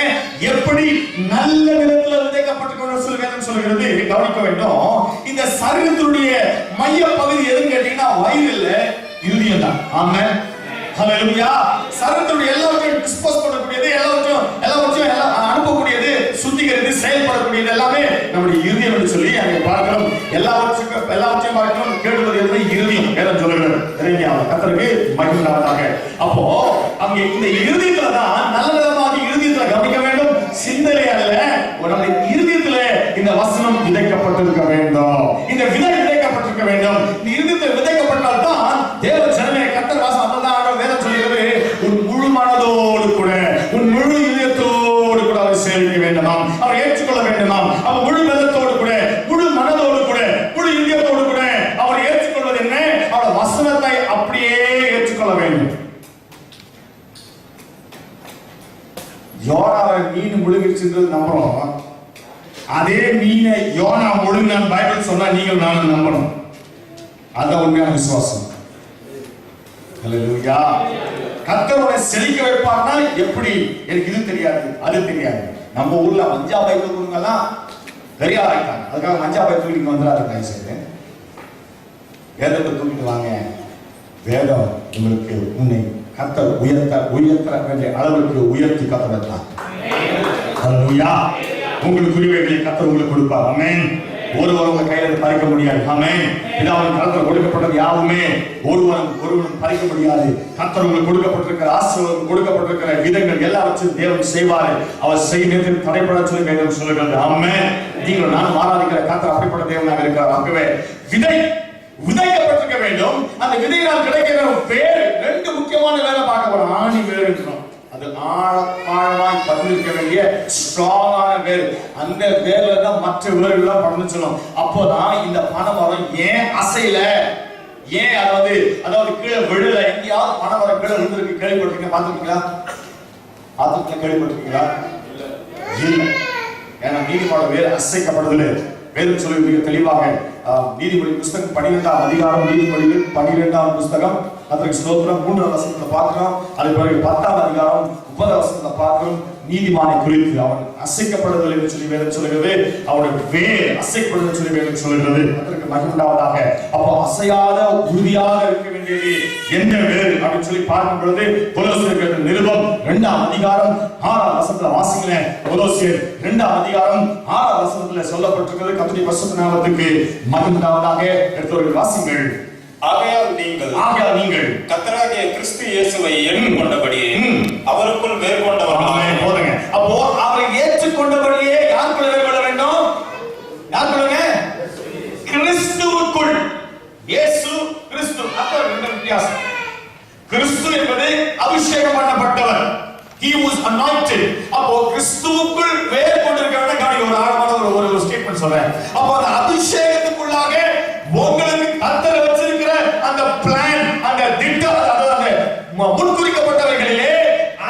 எப்படி? நல்ல நிலத்துல விதைக்கப்பட்டிருக்க வேண்டும் சொல்லி வேதம் சொல்கிறது. கவனிக்க வேண்டும். இந்த சரீரத்துடைய மைய பகுதி எதுன்னு கேட்டீங்கன்னா வயிறு இல்ல, இருதயம் தான். ஆமென். ஹல்லேலூயா. சரீரத்துடைய எல்லாவற்றையும் டிஸ்போஸ் பண்ணக்கூடியது, எல்லாவற்றையும் அனுப்பக்கூடியது, சுத்திகரித்து செயல்படக்கூடியது எல்லாமே நம்முடைய இருதயம் என்று சொல்லி அங்கே பார்க்கிறோம். எல்லாவற்றையும் பார்க்கிறோம். கேட்பது எதுவுமே இருதயம். வேதம் சொல்லுகிறது. கர்த்தருக்கு மகிமை உண்டாவதாக. அப்போ அங்க இந்த இருதயத்துல தான் நல்ல விதமாக இருதயத்துல கவனிக்க வேண்டும். சிந்தனை அல்ல, நம்முடைய இருதயத்துல இந்த வசனம் விதைக்கப்பட்டிருக்க வேண்டும். இந்த விதை விதைக்கப்பட்டிருக்க வேண்டும். இந்த இருதயத்தில் விதைக்கப்பட்டால் தான் தேவ ஜனமே கர்த்தர் வாசம். அப்பதான் வேதம் சொல்லுகிறது, உன் முழு மனதோடு கூட, உன் முழு இதயத்தோடு கூட அவர் சேவிக்க வேண்டுமாம், அவர் ஏற்றுக்கொள்ள வேண்டுமாம். அவர் முழு பலத்தோடு கூட, முழு மனதோடு கூட, முழு இதயத்தோடு கூட அவர் ஏற்றுக்கொள்வது என்ன? அவர் வசனத்தை அப்படியே ஏற்றுக்கொள்ள வேண்டும். யோனாவை மீன் முழுகிடுச்சுன்றது நம்புறோம். அதே மீனை யோனா முழுங்கினான் பைபிள் சொன்னா நீங்கள் நானும் நம்பணும். அதான் உண்மையான விசுவாசம். ஹல்லேலூயா. கர்த்தரோட செழிக்க வைப்பார்னா எப்படி? எனக்கு இது தெரியாது, அது தெரியாது. நம்ம ஊர்ல மஞ்சா பை தூக்குறவங்கலாம் பெரிய ஆயிட்டாங்க. அதுக்காக மஞ்சா பை தூக்கிட்டு வந்துடாது. கை செய்து வேதத்தை தூக்கிட்டு வாங்க. வேதம் உங்களுக்கு உன்னை கர்த்தர் உயர்த்த வேண்டிய அளவுக்கு உயர்த்தி கர்த்தர். ஹல்லேலூயா. உங்களுக்கு உரிமைகளை கர்த்தர் உங்களுக்கு கொடுப்பார். ஆமென். ஒருவர் உங்க கையில பறிக்க முடியாது. ஆமென். பிதாவின் கரத்தில் கொடுக்கப்பட்டது யாவுமே ஒருவனும் பறிக்க முடியாது. கர்த்தர் உங்களுக்கு கொடுக்கப்பட்டிருக்கிற ஆசீர்வாதம், கொடுக்கப்பட்டிருக்கிற விதங்கள் எல்லாவற்றையும் தேவன் செய்வார். அவர் செய்யறதுக்கு தடைப்பட சொல்லி வேதம் சொல்லுகிறது. ஆமென். நீங்கள் நான் ஆராதிக்கிற கர்த்தர் அப்படிப்பட்ட தேவனாக இருக்கிறார். ஆகவே விதை விதைக்கப்பட்டிருக்க வேண்டும். அந்த விதையினால் கிடைக்கிற வேறு ரெண்டு முக்கியமான வேலை பார்க்க போறோம். ஆணி வேறு இருக்கணும். அது ஆழமாய் பதிந்திருக்க வேண்டிய ஸ்ட்ராங்கான வேர். அந்த வேர்ல தான் மற்ற வேர்கள்லாம் பறந்து சொல்லும். அப்போதான் இந்த பனைமரம் ஏன் அசைல, ஏன் அதாவது கீழே விழல. எங்கேயாவது பனைமரம் கீழே விழுந்திருக்கு கேள்விப்பட்டிருக்கீங்க? பார்த்துருக்கீங்களா? கேள்விப்பட்டிருக்கீங்களா? இல்லை. ஏன்னா நீதிமன்ற வேர் அசைக்கப்படுதல் வேதம் சொல்லி மிக தெளிவாக நீதிமொழி புஸ்தகம் 12ஆம் அதிகாரம், நீதிமொழிகள் 12ஆம் புஸ்தகம், அதற்கு ஸ்தோத்திரம் 3ஆம் வசனத்துல பார்க்கிறோம். அது பிறகு 10ஆம் அதிகாரம் 30ஆம் வசனத்துல பார்க்கிறோம். நீதிமானை குறித்து அவன் அசைக்கப்படுதல் என்று சொல்லி வேதம் சொல்கிறது. அவனுடைய வேர் அசைக்கப்படுதல் சொல்லி வேதம் சொல்கிறது. அதற்கு மகிழ்ந்தாவதாக. அப்போ அசையாத உறுதியாக இருக்க வேண்டியது எந்த வேர் அப்படின்னு சொல்லி பார்க்கும் பொழுது கொலோசியர் நிருபம் 2ஆம் அதிகாரம் 6ஆம் வசனத்துல வாசிங்களேன். கொலோசியர் 2ஆம் அதிகாரம் 6ஆம் வசனத்துல சொல்லப்பட்டிருக்கிறது. கர்த்தருடைய பரிசுத்த நாமத்துக்கு மகிழ்ந்தாவதாக. எடுத்தவர்கள் வாசிங்கள். ஆகையால் நீங்கள் கர்த்தராகிய கிறிஸ்து இயேசுவை ஏற்றுக்கொண்டபடியே அவருக்குள் வேர் கொண்டவர்களாக போதுங்க. அப்போ அவரை ஏற்றுக்கொண்டபடியே யாருக்குள்ள வேர் கொள்ள வேண்டும்? யாருக்குள்ள? கிறிஸ்துவுக்குள். இயேசு கிறிஸ்து. அப்ப ரெண்டு வித்தியாசம். கிறிஸ்து என்பது அபிஷேகம் பண்ணப்பட்டவர். He was anointed. அப்போ கிறிஸ்துவுக்குள் வேர் கொண்டிருக்கிறவன காணி ஒரு ஆழமான ஒரு ஸ்டேட்மென்ட் சொல்றேன். அப்போ அந்த அபிஷேகத்துக்குள்ளாக உங்களுக்கு கர்த்தர் வச்சிருக்கிற அந்த பிளான், அந்த திட்டம், அதாவது முன்குறிக்கப்பட்டவைகளிலே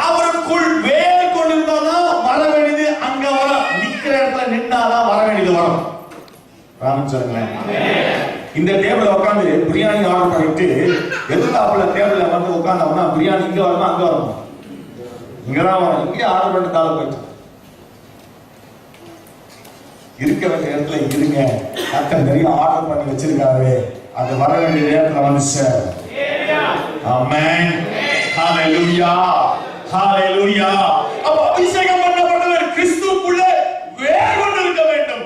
அவருக்குள் வேர் கொண்டிருந்தாதான் வர வேண்டியது அங்க வர. நிக்கிற இடத்துல நின்னாதான் வர வேண்டியது வரும். ராமன் சொல்லுங்களேன். இந்த டேபிள்ல உட்காந்து பிரியாணி ஆர்டர் பண்ணிட்டு எதிர்த்தாப்புல டேபிள்ல வந்து உட்கார்ந்தோம்னா பிரியாணி இங்க வரணும் அங்க வரணும்? இங்கதான் வரும். இங்கே ஆர்டர் பண்ணிட்டாலும் போயிட்டு இருக்க வேண்டிய இடத்துல இருங்க. கர்த்தர் நிறைய ஆர்டர் பண்ணி வச்சிருக்காரு. அது வர வேண்டிய நேரத்துல வந்துச்சு. ஆமென். ஹalleluya. ஹalleluya. அப்ப அபிஷேகம் பண்ணப்பட்டவர் கிறிஸ்துவுக்குள்ள வேர் கொண்டு இருக்க வேண்டும்.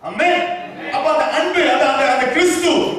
ஆமென். அப்ப அந்த அன்பு, அந்த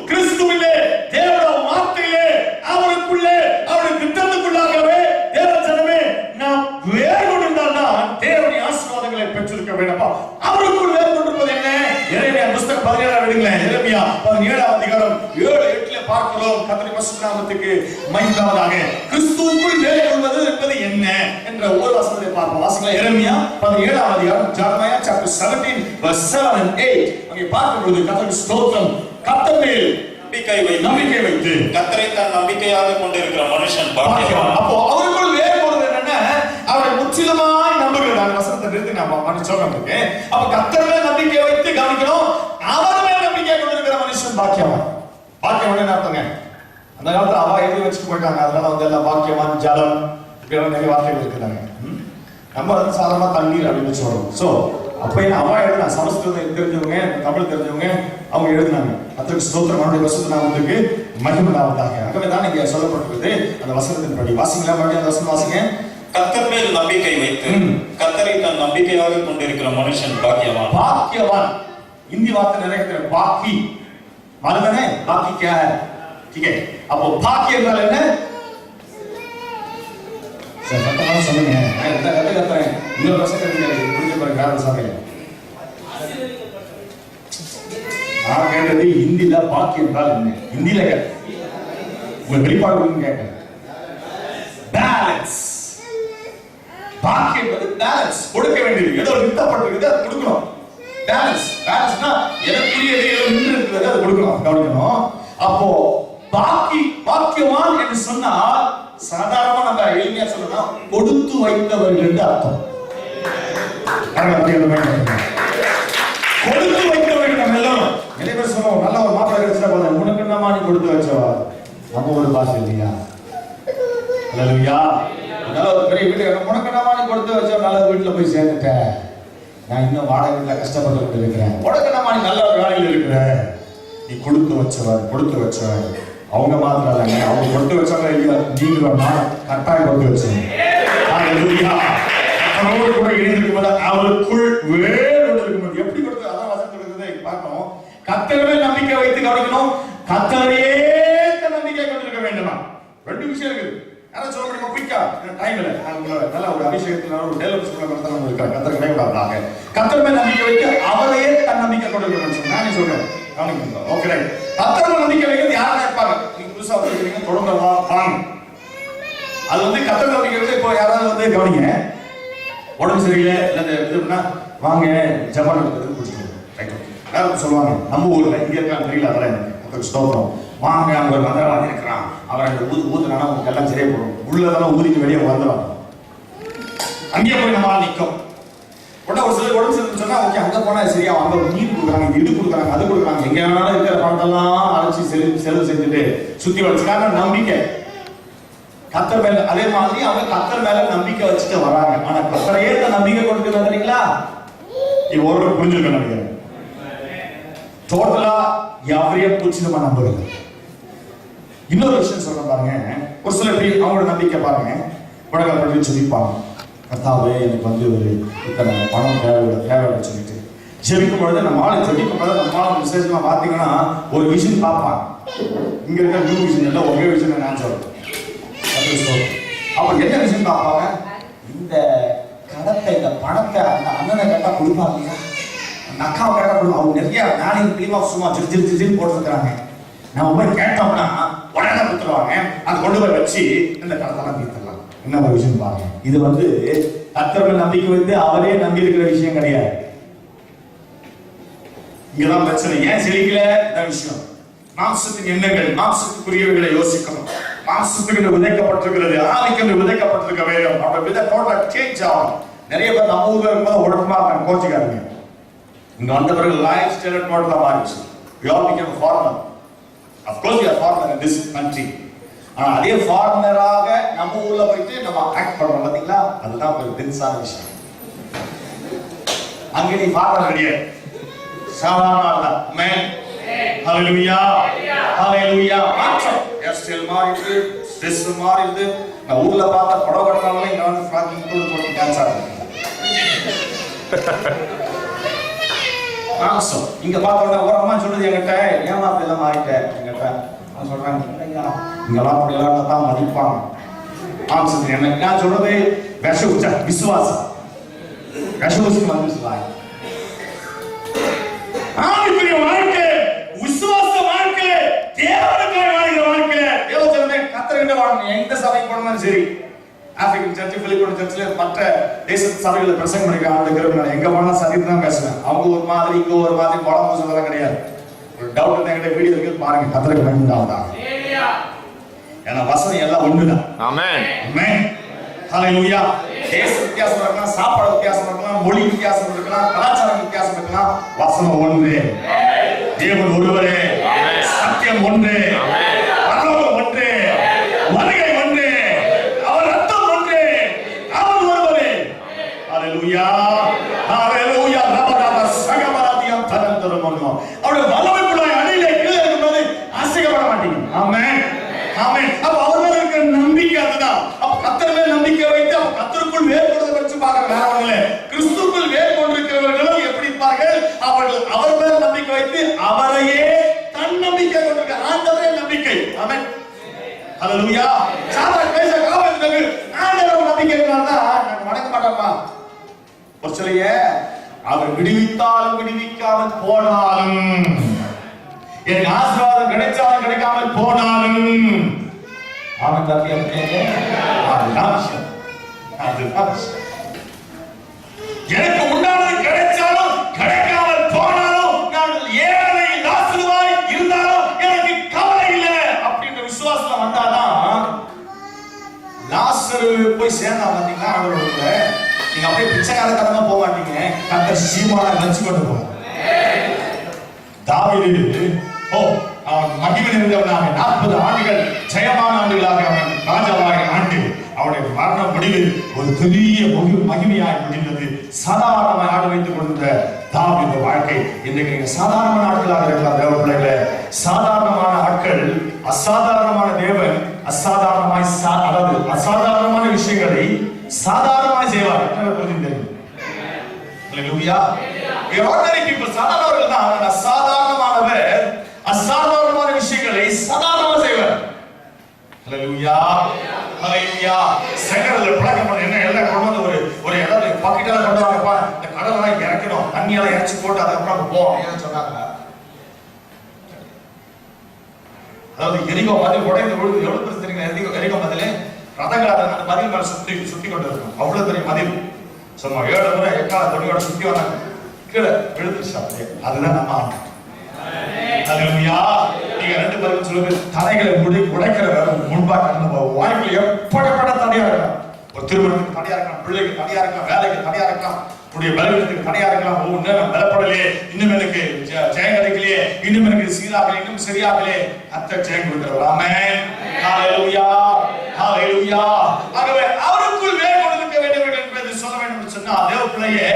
கிறிஸ்துவிலே தேவனுடைய வார்த்தையிலே அவருக்குள்ளே அவருடைய திட்டத்துக்குள்ளாகவே தேவ ஜனமே நாம் வேர் கொண்டிருந்தால்தான் தேவனுடைய ஆசீர்வாதங்களை பெற்றிருக்க வேண்டும். அவருக்குள் வேர் கொண்டிருப்பது என்ன? எரேமியா புத்தகம் 17 எடுங்களேன். எரேமியா 17ஆம் அதிகாரம் 7-8 பார்க்கிறோம். கர்த்தருடைய பரிசுத்த நாமத்துக்கு மகிமையாக. கிறிஸ்துவுக்குள் வேர் கொள்வது என்பது என்ன என்ற ஒரு வசனத்தை பார்ப்போம். வாசிக்கலாம். எரேமியா 17ஆம் அதிகாரம், Jeremiah chapter 17 verse 7 and 8. அங்கே பார்க்கும்போது கர்த்தருக்கு ஸ்தோத்திரம். கர்த்தர் மேல் நம்பிக்கை வைத்து கர்த்தரை தன் நம்பிக்கையாக கொண்டிருக்கிற மனுஷன் பாக்கியவான். அப்போ அவருக்குள் வேர் கொள்வது என்னன்னா அவரை முற்றிலுமாய் நம்புகிறது. அந்த வசனத்தை நிறுத்தி நான் சொல்றேன். அப்ப கர்த்தர் மேல் நம்பிக்கை வைத்து கவனிக்கணும். அவர் மேல் நம்பிக்கை கொண்டிருக்கிற மனுஷன் பாக்கியவான். பாக்கியவான் என்ன அர்த்தங்க? அந்த காலத்துல அவா எழுதி வச்சுட்டு போயிட்டாங்க. அதனால வந்து எல்லாம் பாக்கியவான், ஜலம் இப்படி நிறைய வார்த்தைகள் இருக்கிறாங்க. நம்ம வந்து சாதாரண தண்ணீர் அப்படின்னு சொல்றோம். சோ அப்ப அவா எழுதினா சமஸ்கிருதம் தெரிஞ்சவங்க, தமிழ் தெரிஞ்சவங்க அவங்க எழுதினாங்க. கர்த்தருக்கு ஸ்தோத்திரம். அவருடைய பரிசுத்த நாமத்துக்கு மகிமை உண்டாவதாக. ஆகவே தான் இங்க சொல்லப்பட்டிருக்குது. அந்த வசனத்தின் படி வாசிங்களா? மறுபடியும் அந்த வசனம் வாசிங்க. கர்த்தர் மேல் நம்பிக்கை வைத்து கர்த்தரை தன் நம்பிக்கையாக கொண்டிருக்கிற மனுஷன் பாக்கியவான். பாக்கியவான். இந்தி வார்த்தை நிறைய பாக்கி மறுதானே பாக்கி क्या है? ठीक है. அப்போ பாக்கி என்றால் என்ன? சரி சத்தமா சொல்லுங்க. நான் இந்த கதை கத்துறேன். இன்னொரு வருஷம் கேளுங்க. புரிஞ்சு பாருங்க. வேற சாமி நான் கேட்டது ஹிந்தில பாக்கி என்றால் என்ன? ஹிந்தில கேட்டேன். உங்க வெளிப்பாடு கேட்டேன். பேலன்ஸ். பாக்கி என்பது பேலன்ஸ். கொடுக்க வேண்டியது ஏதோ நிறுத்தப்பட்டிருக்குது, அது கொடுக்கணும். பேலன்ஸ். பேலன்ஸ்னா எதற்குரியது ஏதோ நின்று இருக்கிறது, அது கொடுக்கணும், கவனிக்கணும். அப்போ பாக்கியவான் என்று சொன்னால் சாதாரணமா நம்ம எளிமையா சொல்லணும், கொடுத்து வைத்தவர்கள் என்று அர்த்தம். கொடுத்து வைத்தவர்கள் நம்ம எல்லாம் நிறைய பேர் சொல்லுவோம். நல்ல ஒரு மாப்பிள்ளை கிடைச்சா போதும், உனக்கு என்னமா நீ கொடுத்து வச்சவா? நம்ம ஒரு பாஷை இல்லையா? அல்லேலூயா. நல்ல ஒரு பெரிய வீட்டுக்கு உனக்கு என்னமா நீ கொடுத்து வச்ச, நல்ல வீட்டுல போய் சேர்ந்துட்டேன், நான் இன்னும் வாடகை வீட்டுல கஷ்டப்பட்டு இருக்கிறேன். உனக்கு என்னமா நீ நல்ல ஒரு வேலையில் இருக்கிற, நீ கொடுத்து வச்சவர். கொடுத்து வச்சவர் அவங்க மாத்திரம் இல்லைங்க, அவங்க கொடுத்து வச்சாங்க இல்லையா, நீங்களும் கட்டாயம் கொடுத்து வச்சீங்க. அவரோடு கூட இணைந்திருக்கும் போது அவருக்குள் வேறு இருக்கும்போது எப்படி கொடுத்து அதான் வசனம் கொடுத்ததை பார்க்கணும். கர்த்தர் நம்பிக்கை வைத்து கவனிக்கணும். கர்த்தரையே நம்பிக்கை கொண்டிருக்க வேண்டுமா? ரெண்டு விஷயம் இருக்குது. யாரும் சொல்ல முடியுமா? குயிக்கா டைம் இல்லை. நல்ல ஒரு அபிஷேகத்தில் ஒரு டெவலப் சொல்ல இருக்காங்க. கர்த்தர் கிடையாது. கர்த்தர் மேல் நம்பிக்கை வைத்து அவரையே தன் நம்பிக்கை கொண்டிருக்க நானே சொல்றேன். Okay right. கர்த்தர் நம்பிக்கை வைக்கிறது யாரா இருப்பாங்க? நீங்க புதுசா வந்திருக்கீங்க, தொடர்ந்து வாங்க. அது வந்து கர்த்தர் நம்பிக்கை வைத்து இப்போ யாராவது வந்து கவனிங்க, உடம்பு சரியில்லை இல்லைன்னா வாங்க ஜபான் எடுக்கிறது பிடிச்சிருக்கோம் சொல்லுவாங்க. நம்ம ஊர்ல இங்க இருக்காங்க தெரியல, அதெல்லாம் எனக்கு ஸ்தோத்திரம். வாங்க அங்க ஒரு மந்திரவாதி இருக்கிறான், அவரை ஊத்துனா உங்களுக்கு எல்லாம் சரியா போடும். உள்ளதெல்லாம் ஊதிக்கு வெளியே வந்துடும். அங்கேயே போய் நம்மளால நிற்கும். உடனே ஒரு சில உடம்பு சரின்னு சொன்னா ஓகே அங்க போனா சரியா, அங்க நீர் கொடுக்குறாங்க, இது கொடுக்குறாங்க, அது கொடுக்குறாங்க, எங்க வேணாலும் இருக்கிற பணத்தெல்லாம் அழைச்சி செலவு செஞ்சுட்டு சுத்தி வச்சுக்காங்க. நம்பிக்கை கர்த்தர் மேல அதே மாதிரி அவங்க கர்த்தர் மேல நம்பிக்கை வச்சுட்டு வராங்க. ஆனா கர்த்தரையே நம்பிக்கை கொடுக்கிறது தெரியுங்களா? இது ஒரு புரிஞ்சுக்க நினைக்கிறேன். டோட்டலா யாரையும் பூச்சி நம்ம நம்புறது. இன்னொரு விஷயம் சொல்றேன் பாருங்க. ஒரு சில பேர் அவங்களோட நம்பிக்கை பாருங்க, உலகப்பட்டு சொல்லிப்பாங்க, கர்த்தாவே எனக்கு வந்து ஒரு இத்தனை பணம் தேவை சொல்லிட்டு ஜெபிக்கும் பொழுது நம்ம ஆளை ஜெபிக்கும் பொழுது நம்ம ஆளை விசேஷமா பார்த்தீங்கன்னா ஒரு விஷயம் பார்ப்பாங்க. இங்க இருக்க நியூ விஷயம் இல்லை, ஒரே விஷயம் நான் சொல்றேன். அப்ப என்ன விஷயம் பார்ப்பாங்க? இந்த கடத்தை இந்த பணத்தை அந்த அண்ணனை கேட்டா கொடுப்பாங்க, அந்த அக்காவை கேட்டா கொடுப்பாங்க. அவங்க நிறைய நாளைக்கு கிளீமா சும்மா ஜிரு போட்டுருக்காங்க. நம்ம போய் கேட்டோம்னா உடனே கொடுத்துருவாங்க. அதை கொண்டு போய் வச்சு இந்த கடத்தெல்லாம் தீர்த்துடலாம். என்ன ஒரு விஷயம் பாருங்க. இது வந்து கர்த்தர் நம்பிக்கை வந்து அவரே நம்பி இருக்கிற விஷயம் கிடையாது. இங்கதான் பிரச்சனை. ஏன் செழிக்கல? இந்த விஷயம் மாம்சத்தின் எண்ணங்கள், மாம்சத்துக்குரியவர்களை யோசிக்கணும். மாம்சத்துக்கு விதைக்கப்பட்டிருக்கிறது, ஆவிக்கு விதைக்கப்பட்டிருக்க வேண்டும். அப்ப விதை டோட்டலா சேஞ்ச் ஆகும். நிறைய பேர் நம்ம ஊர்ல இருக்கும்போது உடம்பா இருக்காங்க, கோச்சிக்காருங்க. இங்க வந்த பிறகு லைஃப் ஸ்டைல் டோட்டலா மாறிடுச்சு. We all became a foreigner. Of course we are foreigner in this country. ஆனா அதே ஃபாரினராக நம்ம ஊர்ல போயிட்டு நம்ம ஆக்ட் பண்றோம் பாத்தீங்களா? அதுதான் ஒரு பெருசான விஷயம். அங்க நீ ஃபாரினர் கிடையாது, சாதாரண ஆள். ஆமென், ஹalleluya, ஹalleluya. மாற்றம் ஹேர்ஸ்டைல் மாறிடுது, ட்ரெஸ் மாறிடுது. நான் ஊர்ல பார்த்த படம் கட்டினாலும் இங்க வந்து ஃப்ராக்கிங் போட்டு டான்ஸ் ஆடுறாங்க. மாம்சம் இங்க பார்த்தோம்னா ஒரு அம்மா சொல்றது என்கிட்ட, ஏமா அப்படிலாம் மாறிட்டேன் என்கிட்ட. நான் சொல்றேன், இங்கெல்லாம் அப்படியெல்லாம் தான் மதிப்பாங்க. மாம்சம் என்ன நான் சொல்றது விஷ உச்ச விசுவாசம், விஷ உச்சம் வந்து ஆவிக்குரிய வாழ்க்கை, விசுவாச வாழ்க்கை, தேவனுக்காக வாழ்கிற வாழ்க்கை. தேவஜனமே கர்த்தர்கிட்ட வாழணும். எந்த சபைக்கு போனாலும் சரி, ஆப்பிரிக்கன் சர்ச், பிலிப்பைன் சர்ச்ல மற்ற தேசத்து சபைகளை பிரசங்கம் பண்ணிருக்காங்க. எங்க போனாலும் சத்தியத்தை தான் பேசுவேன். அவங்க ஒரு மாதிரி இங்க ஒரு மாதிரி குழம்பு சொல்லலாம் கிடையாது. ஒரு டவுட் என்கிட்ட வீடியோ இருக்கு பாருங்க. கர்த்தருக்கு மகிமைதான். ஏன்னா வசனம் எல்லாம் ஒண்ணுதான். ஆமென், ஆமென், ஹalleluya. தேச வித்தியாசம் இருக்கலாம், சாப்பாடு வித்தியாசம் இருக்கலாம், மொழி வித்தியாசம் இருக்கலாம், கலாச்சாரம் வித்தியாசம் இருக்கலாம், வசனம் ஒன்று. தேவன் ஒருவரே, சத்தியம் ஒன்று, பரலோகம் ஒன்று, வருகை ஒன்று, அவர் ரத்தம் ஒன்று, அவர் ஒருவரே. ஹalleluya, ஹalleluya. ரபரப சகபராதியம் தரந்தரும் ஒன்று. அவருடைய வல்லமைக்குள்ளாய் அடியிலே கீழே இருக்கும்போது ஆசைப்பட மாட்டீங்க. ஆமென், ஆமென். அப்ப அவர் மேல இருக்கிற நம்பிக்கை அதுதான். அப்ப கர்த்தர் மேல் நம்பிக்கை வைத்து கர்த்தருக்குள் வேர் கொண்டதை வச்சு பார்க்க வேற ஒண்ணும் இல்லை. கிறிஸ்துவுக்குள் வேர் கொண்டிருக்கிறவர்களும் எப்படி இருப்பார்கள்? அவர்கள் அவர் மேல் நம்பிக்கை வைத்து அவரையே தன் நம்பிக்கை கொண்டிருக்க ஆண்டவரே நம்பிக்கை. ஆமென், ஹalleluya. சாதாரண பேச காவலுக்கு ஆண்டவர் நம்பிக்கை இருந்தா நான் வணங்க மாட்டோமா? ஒரு சிலைய அவர் விடுவித்தாலும் விடுவிக்காமல் போனாலும், எனக்கு ஆசீர்வாதம் கிடைச்சாலும் கிடைக்காமல் போனாலும் அவன் தப்பிய எனக்கு உண்டானது கிடைச்சாலும் கிடைக்காமல் போனாலும், நான் ஏழை லாசருவாய் இருந்தாலும் எனக்கு கவலை இல்லை அப்படின்ற விசுவாசம் வந்தாதான் லாசரு போய் சேர்ந்தா. பாத்தீங்களா? அவரோட நீங்க அப்படியே பிச்சைக்காரத்தனமா போக மாட்டீங்க, கர்த்தர் சீமானா வச்சு கொண்டு போவார். தாவீது அவன் மகிமை நிறைந்தவனாக 40 ஆண்டுகள் ஜெயமான ஆண்டுகளாக அவன் ராஜாவாக ஆண்டு அவனுடைய மரண முடிவில் ஒரு பெரிய மகிமையாக முடிந்தது. சாதாரணமாக ஆடு வைத்துக் கொண்டிருந்த தாவீது வாழ்க்கை இன்றைக்கு சாதாரணமான ஆட்களாக இருக்கிறார். தேவ பிள்ளைகளே, சாதாரணமான ஆட்கள் அசாதாரணமான தேவன் அசாதாரணமாய் அதாவது அசாதாரணமான விஷயங்களை சாதாரணமாய் செய்வார். தெரியும். ஹalleluya. ordinary people சாதாரணவர்கள் தான். அசாதாரணமானவர் அசாதாரணமான விஷயங்களை சாதாரணமா செய்வார். ஹalleluya, ஹalleluya. சங்கரல பழக்கம் என்ன எல்லாம் கொண்டு வந்து ஒரு இடத்துல பாக்கெட்டால கொண்டு வாங்கப்பா, இந்த கடலை இறக்கணும், தண்ணியால இறச்சி போட்டு அதுக்கப்புறம் போவோம் அப்படின்னு சொன்னாங்க. அதாவது எரிகோ மதில் உடைந்து விழுந்து எவ்வளவு பெருசு தெரியுங்க? எரிகோ மதில் ரதங்கள் அந்த மதில் மேல சுத்தி கொண்டு இருக்கும். அவ்வளவு பெரிய மதில். சும்மா 7 முறை எக்கால தொடியோட சுத்தி வந்தாங்க, கீழே விழுந்துருச்சு. அதுதான் நம்ம ஆண்டு. ஹalleluya. நீங்க 2 பேரும் சொல்லுங்க, தடைகளை உடைக்கிற முன்பா கடந்து வாய்ப்புல எப்படப்பட தடையா இருக்கலாம். ஒரு திருமணத்துக்கு தடையா இருக்கலாம், பிள்ளைக்கு தடையா இருக்கலாம், வேலைக்கு தடையா இருக்கலாம், உடைய பலவீனத்துக்கு தடையா இருக்கலாம். இன்னும் நான் பலப்படலையே, இன்னும் எனக்கு ஜெயம் கிடைக்கலையே, இன்னும் எனக்கு சீராகலை, இன்னும் சரியாகலே. கர்த்தர் ஜெயம் கொடுக்கிறவர். ஆமென். ஹalleluya, ஹalleluya. ஆகவே அவருக்குள் வேர் கொண்டிருக்க வேண்டும் என்று சொல்ல வேண்டும் என்று சொன்னால் தேவ பிள்ளையே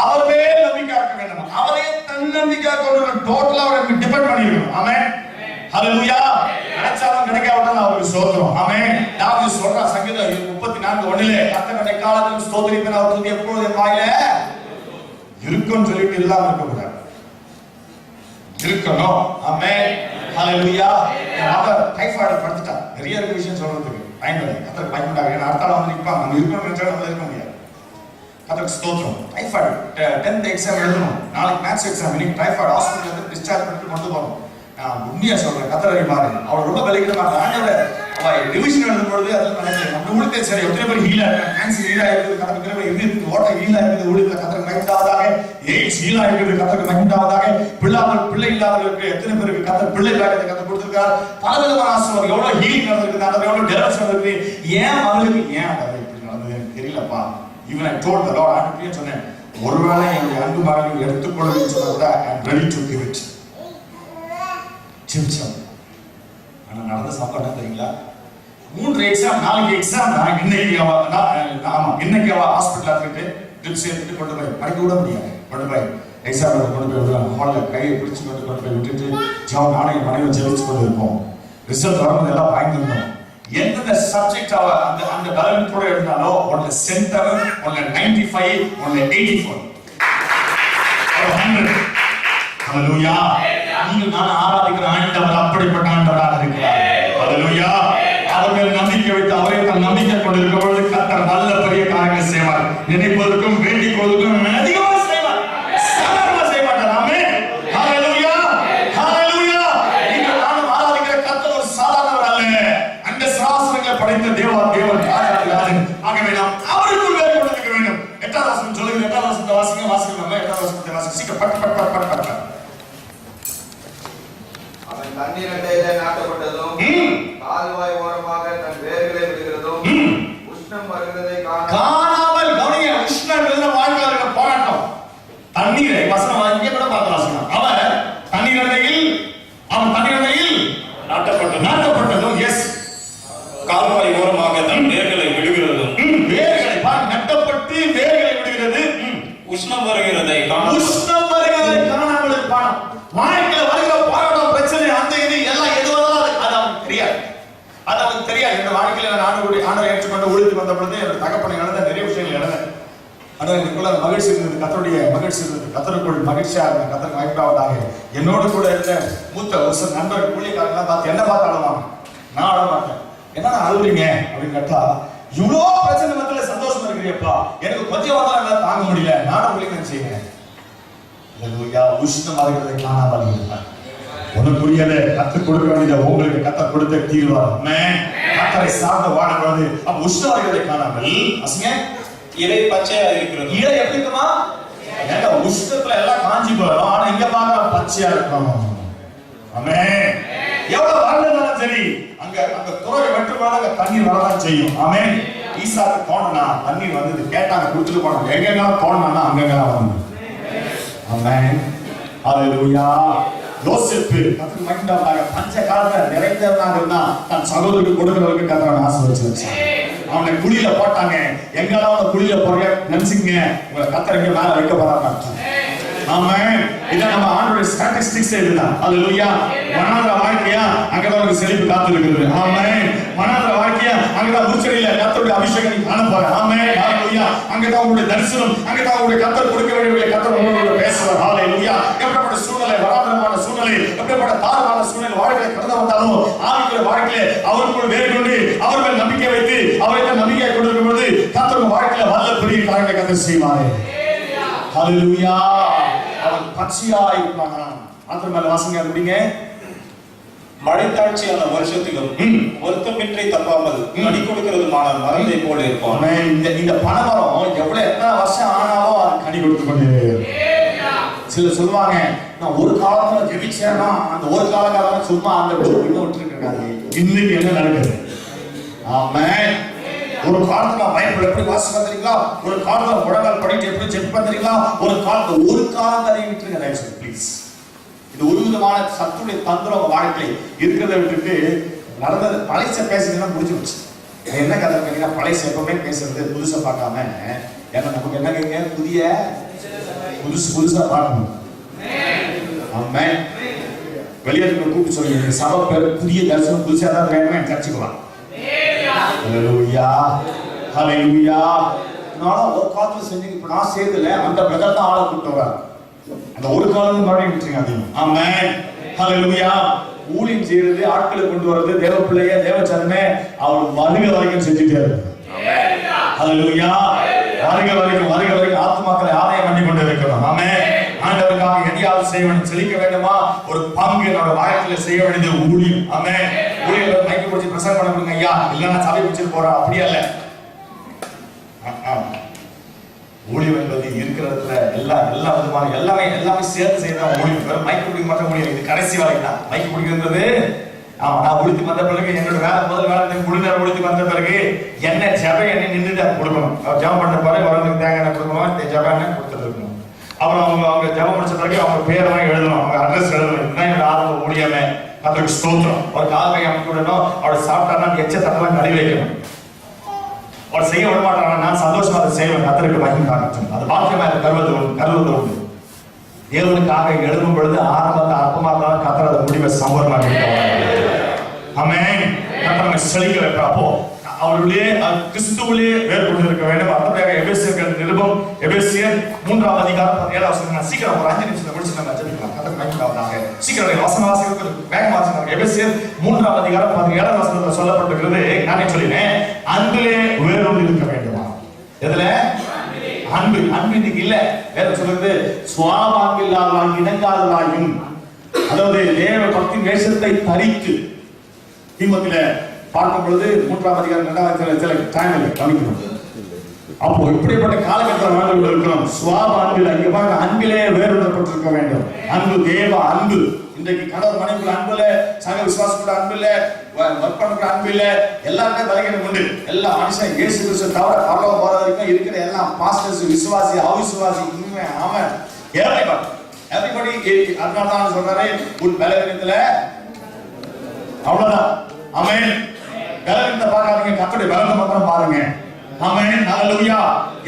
அவர் மேல் நம்பிக்கை வைக்க வேண்டும். அவரே தன்னம்பிக்கை கொண்டு டோட்டலா அவரை டிபெண்ட் பண்ணிருக்கணும். ஆமென். ஹalleluya. நினைச்சாலும் கிடைக்காவிட்டாலும் அவருக்கு ஸ்தோத்திரம். ஆமென். தாவீது சொல்ற சங்கீதம் 34:1 கர்த்தருடைய காலத்தில் ஸ்தோத்திரிப்பேன், அவர் துதி எப்பொழுதும் என் வாயில இருக்கும்னு சொல்லிட்டு இல்லாம இருக்க கூடாது, இருக்கணும். ஆமென். ஹalleluya. அவர் டைஃபாய்டு படுத்துட்டா, நிறைய இருக்கு விஷயம் சொல்றதுக்கு பயன்படுது. கர்த்தருக்கு பயன்படாது. ஏன்னா அடுத்த வந்து நிற்பாங்க, நம்ம இருக்கணும்னு நினைச்சா நம்மளால இருக்க முடியாது. கர்த்தருக்கு ஸ்தோத்திரம். டைஃபாய்டு 10th எக்ஸாம் எழுதணும், நாளைக்கு மேத்ஸ் எக்ஸாம், இன்னைக்கு டைஃபாய்டு ஹாஸ்பிட்டல் இருந்து டிஸ்சார்ஜ் பண்ணிட்டு கொண்டு போகணும். நான் உண்மையா சொல்றேன், கர்த்தரை பாரு, அவர் ரொம்ப பலகீனமா இருந்தாங்க. அவன் ரிவிஷன் எழுதும் பொழுது அதில் நினைக்கிறேன் நம்ம ஊழியத்தை சரி எத்தனை பேர் ஹீலா இருக்காங்க, கேன்சர் ஹீலா இருக்குது, கர்த்தருக்கு இதயத்துக்கு ஓட்ட ஹீலா இருக்குது, ஊழியத்தில் கர்த்தருக்கு மகிழ்ந்தாவதாக, எய்ட்ஸ் ஹீலா இருக்குது, கர்த்தருக்கு மகிழ்ந்தாவதாக, பிள்ளை இல்லாதவர்களுக்கு எத்தனை பேருக்கு கர்த்தர் பிள்ளை பாக்கியத்தை கர்த்தர் கொடுத்திருக்கார். பலவிதமான ஆசீர்வாதம், எவ்வளவு ஹீலிங் நடந்திருக்கு, அதில் எவ்வளவு டெலிவரன்ஸ் நடந்திருக்கு. ஏன் அவங்களுக்கு ஏன் அது இப்படி நடந்தது எனக்கு தெரியலப்பா. Even I told the lord, ஆண்டவரே சொன்னேன், ஒருவேளை என்னுடைய அன்பு மகனை எடுத்துக்கொள்ளுன்னு சொன்னா கூட I am ready to give it. சிம்சம். ஆனா நடந்த சாப்பாடு தெரியுங்களா? 3 எக்ஸாம் 4 எக்ஸாம் நான் இன்னைக்கு அவ ஹாஸ்பிட்டல் ஆக்கிட்டு ட்ரிப்ஸ் எடுத்துட்டு கொண்டு போய் படிக்க விட முடியாது. கொண்டு போய் எக்ஸாம் கொண்டு போய் விடுவாங்க. ஹாலில் கையை பிடிச்சு கொண்டு போய் விட்டுட்டு ஜான் நானே மனைவி ஜெயிச்சு கொண்டு இருப்போம். ரிசல்ட் வரும்போது எல்லாம் பயந்துருந்தோம். எந்தெந்த சப்ஜெக்ட் அவ அந்த பலவீனத்தோட இருந்தாலோ ஒன்ல சென்டர், ஒன்ல 95, ஒன்ல 84, 100. ஹalleluya. நீங்கள் நான் ஆராதிக்கிற ஆண்டவர் அப்படிப்பட்ட ஆண்டவராக இருக்கிறார். ஹalleluya. அவர் மேல் நம்பிக்கை வைத்து அவரை தன் நம்பிக்கை கொண்டிருக்கும் பொழுது கர்த்தர் நல்ல பெரிய காரியங்களை செய்வார். நினைப்பதற்கும் வேண்டிக் கொள்வதற்கும் அதிகமாக செய்வார், சாதாரணமாக செய்ய மாட்டார். ஆமென். ஹalleluya, ஹalleluya. நீங்கள் நானும் ஆராதிக்கிற கர்த்தர் ஒரு சாதாரணவர் அல்ல, அந்த சாஸ்திரங்களை படைத்த தேவன் ராஜாதிராஜன். ஆகவே நாம் அவருக்குள் வேர் கொண்டிருக்க வேண்டும். 8வது வசனம் சொல்லுங்க, 8வது வசனத்தை வாசிங்க. நம்ம 8வது வசனத்தை வாசிங்க. சீக்கிரம் பட் தண்ணீரண்டையிலே நாட்டப்பட்டதும் கால்வாய் ஓரமாக தன் வேர்களை விடுகிறதும் உஷ்ணம் வருகிறதை காணாமல் கவனிங்க. உஷ்ணம் வாழ்க்கையில் இருக்க போராட்டம். தண்ணீரை வசனம் வாங்கிய கூட பார்த்து வாசனம். அவன் தண்ணீரண்டையில் நாட்டப்பட்டதும் எஸ் கால்வாய் ஓரமாக தன் வேர்களை விடுகிறதும், வேர்களை நட்டப்பட்டு வேர்களை விடுகிறது. உஷ்ணம் வருகிறதை காணாமல் இருப்பான். வாழ்க்கையில் வருகிற போராட்டம், பிரச்சனை, அந்த இது எல்லாம் எதுவெல்லாம் அது அவனுக்கு தெரியாது. இந்த வாழ்க்கையில நான் ஆண்டவரை ஏற்றுக்கொண்டு ஊழியத்துக்கு வந்த பொழுது என்னோட தகப்பனை இழந்த நிறைய விஷயங்கள் இழந்தேன். ஆனால் எனக்குள்ள மகிழ்ச்சி இருந்தது, கர்த்தருடைய மகிழ்ச்சி இருந்தது, கர்த்தருக்குள் மகிழ்ச்சியா இருந்தேன். கர்த்தருக்கு மகிழ்ச்சியாவதாக. என்னோடு கூட இருந்த மூத்த ஒரு நண்பர் ஊழியக்காரங்களாம் பார்த்து என்ன பார்த்து அழவாங்க. நான் அழ மாட்டேன். என்ன அழுகுறீங்க அப்படின்னு கேட்டா, இவ்வளோ பிரச்சனை மத்தியில சந்தோஷமா இருக்கிறியப்பா, எனக்கு கொஞ்சம் வந்தா எல்லாம் தாங்க முடியல, நானும் ஊழியம் செய்யறேன். உஷ்ணம் வருகிறதை காணாமல் இருந்தார். ஒன்னும் புரியல. கற்றுக் கொடுக்க வேண்டியது உங்களுக்கு கத்த கொடுத்த தீர்வார். கத்தரை சார்ந்த வாழக்கூடாது. அப்ப உஷ்ணம் வருகிறதை காணாமல் இலை பச்சையா இருக்கிறது. இலை எப்படி இருக்குமா? ஏங்க உஷ்ணத்துல எல்லாம் காஞ்சி போயிடும், ஆனா இங்க பாக்க பச்சையா இருக்கும். ஆமென். எவ்வளவு வாழ்ந்தாலும் சரி அங்க துறை வெட்டுமான தண்ணீர் வரதான் செய்யும். ஆமென். ஈசாக்கு தோணுனா தண்ணீர் வந்தது, கேட்டாங்க கொடுத்துட்டு போனாங்க. எங்கெல்லாம் தோணுனா அங்கெல்லாம் வந்து. ஆமென். ஹalleluya. யோசேப்பு கர்த்தருக்கு மகிமையாக பஞ்ச காலத்துல நிறைந்தவனாக இருந்தான். தன் சகோதரருக்கு கொடுக்கிறவருக்கு கர்த்தர் ஆசீர்வதிச்சு வச்சார். அவனை குழியில போட்டாங்க. எங்கெல்லாம் அவனை குழியில போடுற நினைச்சுங்க, உங்களை கர்த்தர் எங்க மேல வைக்க போறாங்க. ஆமென். இத நம்ம ஆண்டவருடைய ஸ்டாட்டிஸ்டிக்ஸ் இதுதான். ஹalleluya. மனாத வாழ்க்கையா அங்கதான் ஒரு செழிப்பு காத்து இருக்குது. ஆமென். மனாத வாழ்க்கையா அங்கதான் முச்சரியில கர்த்தருடைய அபிஷேகம் காண போற. ஆமென். ஹalleluya. அங்கதான் உங்களுடைய தரிசனம், அங்கதான் உங்களுடைய கர்த்தர் கொடுக்க வேண்டிய கர்த்தர் உங்களோட பேசுவார். ஹalleluya. எப்படிப்பட்ட சூழ்நிலை, வராதமான சூழ்நிலை, எப்படிப்பட்ட தாழ்வான சூழ்நிலை வாழ்க்கையில கடந்து வந்தாலும் ஆவிக்குரிய வாழ்க்கையில அவருக்குள் வேர் கொண்டு அவர் மேல் நம்பிக்கை வைத்து அவருக்கு நம்பிக்கை கொடுக்கும் பொழுது கர்த்தர் வாழ்க்கையில வல்ல பெரிய காரியங்களை கர்த்தர் செய்வார். ஹalleluya. அவன் பச்சையா இருப்பாங்க. ஆத்திரமல்ல வாசங்க முடிங்க. மழைத்தாட்சியான வருஷத்திலும் வருத்தமின்றி தப்பாமல் கனி கொடுக்கிறதுமான மரத்தை போல இருப்பான். இந்த பனைமரம் எவ்வளவு எத்தனை வருஷம் ஆனாலும் அது கனி கொடுத்து கொண்டு. சிலர் சொல்லுவாங்க, நான் ஒரு காலத்துல ஜெபிச்சேன்னா அந்த ஒரு காலம் சும்மா அந்த விட்டு இருக்காங்க. இன்னைக்கு என்ன நடக்குது? ஆமென். ஒரு காலத்துல பைபிள் எப்படி வாசிக்க தெரியுங்களா? ஒரு காலத்துல முழங்கால் படிட்டு எப்படி செக் பண்ணுறீங்களா? ஒரு காலம் அதை விட்டுருங்க ப்ளீஸ். இது ஒரு விதமான சத்துடைய தந்திரம் வாழ்க்கை இருக்கிறத விட்டுட்டு நடந்தது பழைச பேசுறதுன்னா முடிஞ்சு வச்சு. என்ன கதை கேட்டீங்கன்னா, பழைச எப்பவுமே பேசுறது புதுசா பார்க்காம, ஏன்னா நமக்கு என்ன கேட்க புதுசா பார்க்கணும். ஆமென். வெளியாட்களை கூப்பிட்டு சொல்லுங்க, சபை பேர் புதிய தரிசனம் புதுசா தான் வேணுமே சர்ச்சுக்கலாம். ஹல்லேலூயா ஹல்லேலூயா. நான் ஒரு காலத்துல செஞ்சீங்க, இப்ப நான் சேர்த்துல அந்த பிரதர் தான் ஆளை கூப்பிட்டு வராங்க. அந்த ஒரு காலம் மறுபடியும் விட்டுருங்க அதையும். ஆமென் ஹல்லேலூயா. ஊழியம் செய்யறது, ஆட்களை கொண்டு வர்றது, தேவ பிள்ளைய தேவச்சனமே அவர் வருகை வரைக்கும் செஞ்சுட்டே இருக்கு. ஹல்லேலூயா. வருகை வரைக்கும் ஆத்துமாக்களை ஆதாயம் பண்ணி கொண்டு இருக்கிறோம். ஆமென். ஆண்டவருக்காக எதையாவது செய்ய வேண்டும், செழிக்க வேண்டுமா, ஒரு பங்கு என்னோட வாழ்க்கையில செய்ய வேண்டியது ஊழியம். ஆமென். ஊழியர்கள் மைக்கு பிடிச்சி பிரசங்கம் பண்ண முடியுங்க ஐயா, இல்லைன்னா சபை பிடிச்சிட்டு போறோம், அப்படியே இல்ல. ஊழியம் என்பது இருக்கிற இடத்துல எல்லா விதமான எல்லாமே சேர்த்து செய்யதான் ஊழியம். வெறும் மைக்கு பிடிக்க மட்டும் முடியும், இது கடைசி வரைக்கும் தான் மைக்கு பிடிக்கிறது. ஆமா, நான் ஒழித்து வந்த பிறகு என்னோட முதல் வேலை முடிந்தார். ஒழித்து வந்த பிறகு என்ன ஜபை என்ன நின்றுட்டு அதை கொடுக்கணும். ஜபம் பண்ண பிறகு வரதுக்கு தேங்காய் எண்ணெய் கொடுக்கணும், ஜப எண்ணெய் கொடுத்துட்டு இருக்கணும். அப்புறம் அவங்க ஜபம் முடிச்ச பிறகு அவங்க பேரெல்லாம் எழுதணும், அவங்க அட்ரஸ் எழுதணும். இதுதான் என்னோட ஆரம்ப ஊழியமே. அதற்கு ஸ்தோத்திரம். ஒரு கால்கை அமைக்க விடணும், அவள் சாப்பிட்டானா எச்ச தட்டெல்லாம் கழுவி வைக்கணும். அவர் செய்ய விட மாட்டாங்க, நான் சந்தோஷமா அதை செய்வேன். கத்தருக்கு மகிமை காட்டும். அது பாக்கியமா கருவது உண்டு. தேவனுக்காக எழுதும் பொழுது ஆரம்பத்தை அற்பமாக தான் கத்தர் அதை முடிவை சம்பவமாக. ஆமென். கத்தர் செழிக்க வைப்பா. அப்போ அவருடைய கிறிஸ்துவிலே வேறுபட்டு இருக்க வேண்டும். அடுத்ததாக எபேசியர் நிருபம், எபேசியர் 3ஆம் அதிகாரம் 17ஆம் வசனம். நான் சீக்கிரம் ஒரு 5 நிமிஷத்துல முடிச்சு நம்ம ஜெபிக்கலாம். கத்தர் மகிமைக்காக சீக்கிரம் வசன வாசிக்கிறதுக்கு வேகமா வாசிக்கலாம். எபேசியர் 3ஆம் அதிகாரம் 17ஆம் வசனத்துல சொல்லப்பட்டிருக்கிறது. நானே சொல்லினேன், அன்பிலே வேறுபட்டு இருக்க வேண்டுமா? எதுல? அன்பு. இன்னைக்கு இல்ல. வேற சொல்றது, சுவாபான்பில்லாதவன் இணங்காதவனாயும், அதாவது தேவ பக்தி வேஷத்தை தரித்து. தீமோத்தேயுல பார்க்கும் பொழுது 3ஆம் அதிகாரம் 2ஆம் டைம் இல்லை கவனிக்கணும். அப்போ இப்படிப்பட்ட காலகட்டத்தில் வாழ்ந்து இருக்கிறோம். சுவாப அன்பில் இங்க பாருங்க, அன்பிலே வேறுபட்டிருக்க வேண்டும். அன்பு தேவ அன்பு. இன்றைக்கு கணவர் மனைவிக்குள்ள அன்பு இல்ல, சக விசுவாசப்பட அன்பு இல்ல, ஒர்க் பண்ற அன்பு இல்ல, எல்லாருமே பலகீனம் உண்டு. எல்லா மனுஷன் இயேசு கிறிஸ்து தவிர பரலோகம் போற வரைக்கும் இருக்கிற எல்லாம் பாஸ்டர்ஸ், விசுவாசி, அவிசுவாசி, அவன் எவ்ரிபடி. அதனால தான் சொல்றாரு, உன் பலவீனத்துல அவ்வளவுதான். ஆமென். பலவீனத்தை பார்க்காதீங்க, கர்த்தருடைய பலத்தை மாத்திரம் பாருங்க. ஆமென். ஹல்லேலூயா.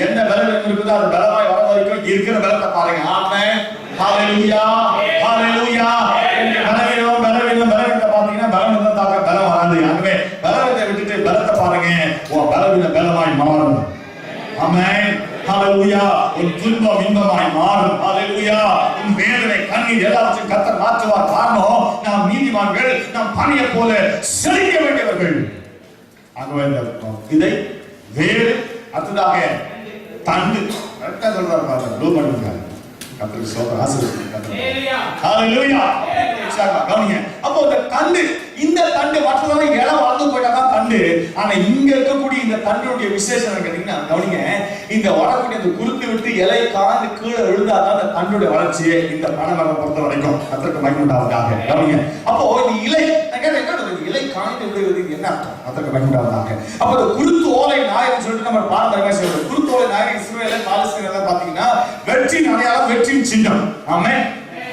என்ன பலவீனம் இருக்குதோ அது பலமாய் வர வரைக்கும் இருக்கிற பலத்தை பாருங்க. ஆமென். ஹல்லேலூயா ஹல்லேலூயா. பலவீனத்தை பார்த்தீங்கன்னா பலவீனத்தை தாக்க பலம் வராது. ஆகவே பலவீனத்தை விட்டுட்டு பலத்தை பாருங்க, உன் பலவீன பலமாய் மாறும். ஆமென். ஹல்லேலூயா. உன் துன்பம் இன்பமாய் மாறும். ஹல்லேலூயா. உன் வேதனை கண்ணீர் எல்லாவற்றையும் கர்த்தர் மாற்றுவார். காரணம், நாம் நீதிமான்கள், நாம் பணியை போல செழிக்க வேண்டியவர்கள். ஆகவே இதை வேறு அடுத்ததாக தண்டு கரெக்டா சொல்றாரு பாருங்க. லோ பண்ணுங்க. கர்த்தருக்கு ஸ்தோத்திரம். ஆசீர்வதிங்க. ஹல்லேலூயா. கவனிங்க. அப்போ இந்த தண்டு, இந்த தண்டு மற்றவங்க இடம் வளர்ந்து போயிட்டாதான் தண்டு. ஆனா இங்க இருக்கக்கூடிய இந்த தண்டுடைய விசேஷம் கேட்டீங்கன்னா, கவனிங்க, இந்த வரக்கூடிய அந்த குறுத்து விட்டு இலை காந்து கீழே விழுந்தாதான் அந்த தண்டுடைய வளர்ச்சியை இந்த பனைமரம் பொறுத்த வரைக்கும். கர்த்தருக்கு மகிமை உண்டாவதாக. கவனிங்க. அப்போ இந்த இலை இலை காய்ந்து விடுவது என்ன அர்த்தம்? கர்த்தருக்கு மகிமை உண்டாவதாக. அப்போ இந்த குருத்து ஓலை நாயகம் சொல்லிட்டு நம்ம பாரம்பரியமா சொல்றோம். குருத்து ஓலை நாயகம் இஸ்ரவேல பாலஸ்தீனல பாத்தீங்கன்னா வெற்றியின் அடையாளம், வெற்றியின் சின்னம். ஆமென்.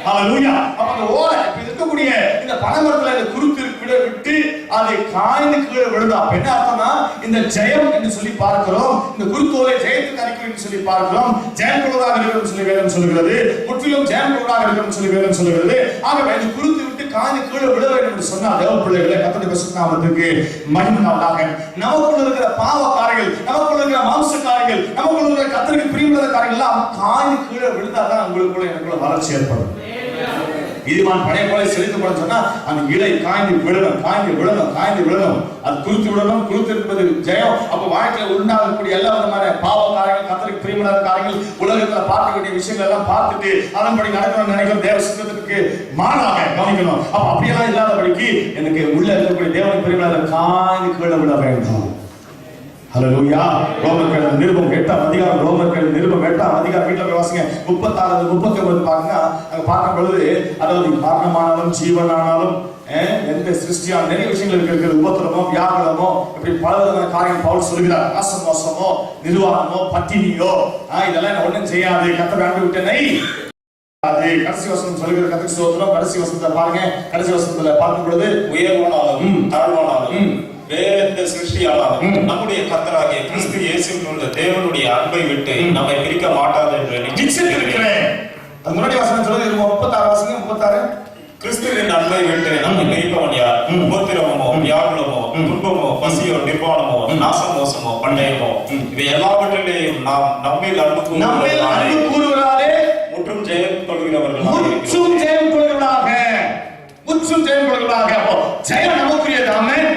ஹல்லேலூயா. அப்ப அந்த ஓலை இப்ப இருக்கக்கூடிய இந்த பனைமரத்துல இந்த குருத்து விட்டு அதை காய்ந்து கீழே விழுந்தா அப்ப என்ன அர்த்தம்னா, இந்த ஜெயம் என்று சொல்லி பார்க்கிறோம். இந்த குருத்து ஓலை ஜெயத்துக்கு அறிக்கை என்று சொல்லி பார்க்கிறோம். ஜெயம் கொள்வதாக இருக்கிறது சொல்லி வேதம் சொல்கிறது. முற்றிலும் ஜெயம் கொள்வதாக இருக்கிறது சொல்லி வேதம் சொல்கிறது. ஆகவே இந்த குருத்து விட்டு காய்ந்து கீழே விழ வேண்டும் என்று சொன்னா தேவ பிள்ளைகளை கர்த்தருடைய பரிசுத்த நாமத்துக்கு மகிமை உண்டாவதாக. நமக்குள்ள இருக்கிற பாவக்காரர்கள், நமக்குள்ள இருக்கிற மாம்சக்காரர்கள், நமக்குள்ள இருக்கிற கர்த்தருக்கு பிரியமில்லாத காரியங்கள் எல்லாம் காய்ந்து கீழே விழுந்தாதான் உங்களுக்குள்ள எனக்குள்ள வளர்ச்சி ஏற்படும். இதுமான் பழைய போல செழித்து போட சொன்னா அந்த இலை காய்ந்து விழணும். அது குருத்து விடணும். குருத்து என்பது ஜெயம். அப்ப வாழ்க்கையில உண்டாகக்கூடிய எல்லா விதமான பாவக்காரங்கள், கர்த்தருக்கு பிரியமில்லாத காரியங்கள், உலகத்துல பார்க்க வேண்டிய விஷயங்கள் எல்லாம் பார்த்துட்டு அதன்படி நடக்கணும்னு நினைக்கிற தேவ சித்தத்துக்கு மாறாக கவனிக்கணும். அப்ப அப்படியெல்லாம் இல்லாதபடிக்கு எனக்கு உள்ள இருக்கக்கூடிய தேவனுக்கு பிரியமில்லாத காய்ந்து கீழே விட வேண்டும். ஹல்லேலூயா. ரோமர்கள் நிருபம் 8ஆம் அதிகாரம், ரோமர்கள் நிருபம் 8ஆம் அதிகாரம் வீட்டுல போய் வாசிங்க. 36 39 பாருங்க. அங்க பார்க்கும் பொழுது அதாவது மரணமானாலும் ஜீவனானாலும் எந்த சிருஷ்டியான நிறைய விஷயங்கள் இருக்கிறது. உபத்திரமோ வியாகுலமோ இப்படி பல விதமான காரியங்கள் பவுல் சொல்கிறார். நாசமோசமோ நிர்வாகமோ பட்டினியோ இதெல்லாம் என்ன ஒண்ணும் செய்யாது, கர்த்தர் ஆண்டு விட்டனை. அது கடைசி வசனம் சொல்லுகிற கர்த்தருக்கு ஸ்தோத்திரம். கடைசி வசனத்தை பாருங்க. கடைசி வசனத்துல பார்க்கும் பொழுது உயர்வானாலும் தாழ்வானாலும் வேற எந்த சிருஷ்டியானாலும் நம்முடைய கர்த்தராகிய கிறிஸ்து இயேசுவில் உள்ள தேவனுடைய அன்பை விட்டு நம்மை பிரிக்க மாட்டாது என்று நிச்சயித்திருக்கிறேன். அது முன்னாடி வசனம் சொல்லுது 36 வாசிங்க. 36 கிறிஸ்துவின் அன்பை விட்டு நம்மை பிரிப்பவன் யார்? உபத்திரவமோ வியாகுலமோ துன்பமோ பசியோ நிர்வாணமோ நாசமோசமோ பண்டயமோ இவை எல்லாவற்றிலேயும் நாம் நம்மில் அன்பு கூறுகிறாரே முற்றும் ஜெயம் கொள்கிறவர்கள். முற்றும் ஜெயம் கொள்கிறவர்களாக, முற்றும் ஜெயம் கொள்கிறவர்களாக. அப்போ ஜெயம் நமக்குரியது. ஆமென்.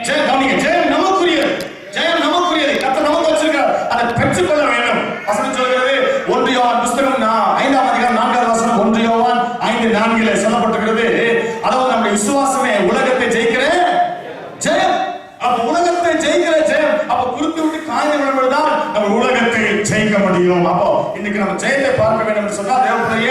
ஜெயம் கவனிங்க, ஜெயம் நமக்குரியது. ஜெயம் நமக்குரியது. கர்த்தர் நமக்கு வச்சிருக்கிறார். அதை பெற்றுக்கொள்ள வேண்டும். வசனம் சொல்கிறது 1 யோவான் புத்தகம் 5ஆம் அதிகாரம் 4ஆவது வசனம். 1 யோவான் 5:4 சொல்லப்பட்டிருக்கிறது. அதாவது நம்முடைய விசுவாசமே உலகத்தை ஜெயிக்கிற ஜெயம். அப்ப உலகத்தை ஜெயிக்கிற ஜெயம். அப்ப குறுக்கு விட்டு காய்ந்து விடுவதுதான் நம்ம உலகத்தை ஜெயிக்க முடியும். அப்போ இன்னைக்கு நம்ம ஜெயத்தை பார்க்க வேண்டும் என்று சொன்னா தேவனுடைய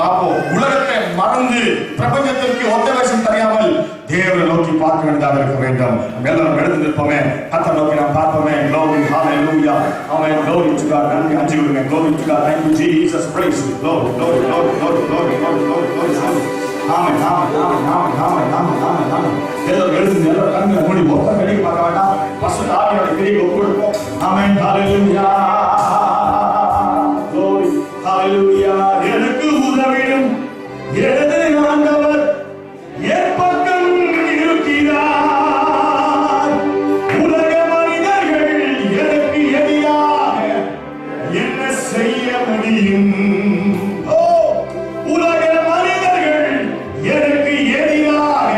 அப்போ உலகத்தை மறந்து பிரபஞ்சத்திற்கு ஒத்த வேஷம் தெரியாமல் தேவனை நோக்கி பார்க்க வேண்டியதாக இருக்க வேண்டும். எல்லாரும் எழுந்து நிற்போமே, கர்த்தரை நோக்கி நாம் பார்ப்போமே. Glory, hallelujah, amen, glory to God. நன்றி அஞ்சி விடுங்க. Glory to God, thank you Jesus, praise you, glory, glory, glory, glory, glory, glory, glory, glory. ஆமென், ஆமென், ஆமென், ஆமென், ஆமென், ஆமென், ஆமென், ஆமென். எல்லாரும் எழுந்து எல்லாரும் கண்களை மூடி ஒத்த கடிக்கு பார்க்க வேண்டாம். பரிசுத்த ஆவியோட கிரியை ஒப்புக்கொடுப்போம். ஆமென், hallelujah, glory, hallelujah. எனக்கு உதவிடும் எனது ஆண்டவர் என் பக்கம் இருக்கிறார். உலக மனிதர்கள் எனக்கு எதிராக என்ன செய்ய முடியும்? உலக மனிதர்கள் எனக்கு எதிராக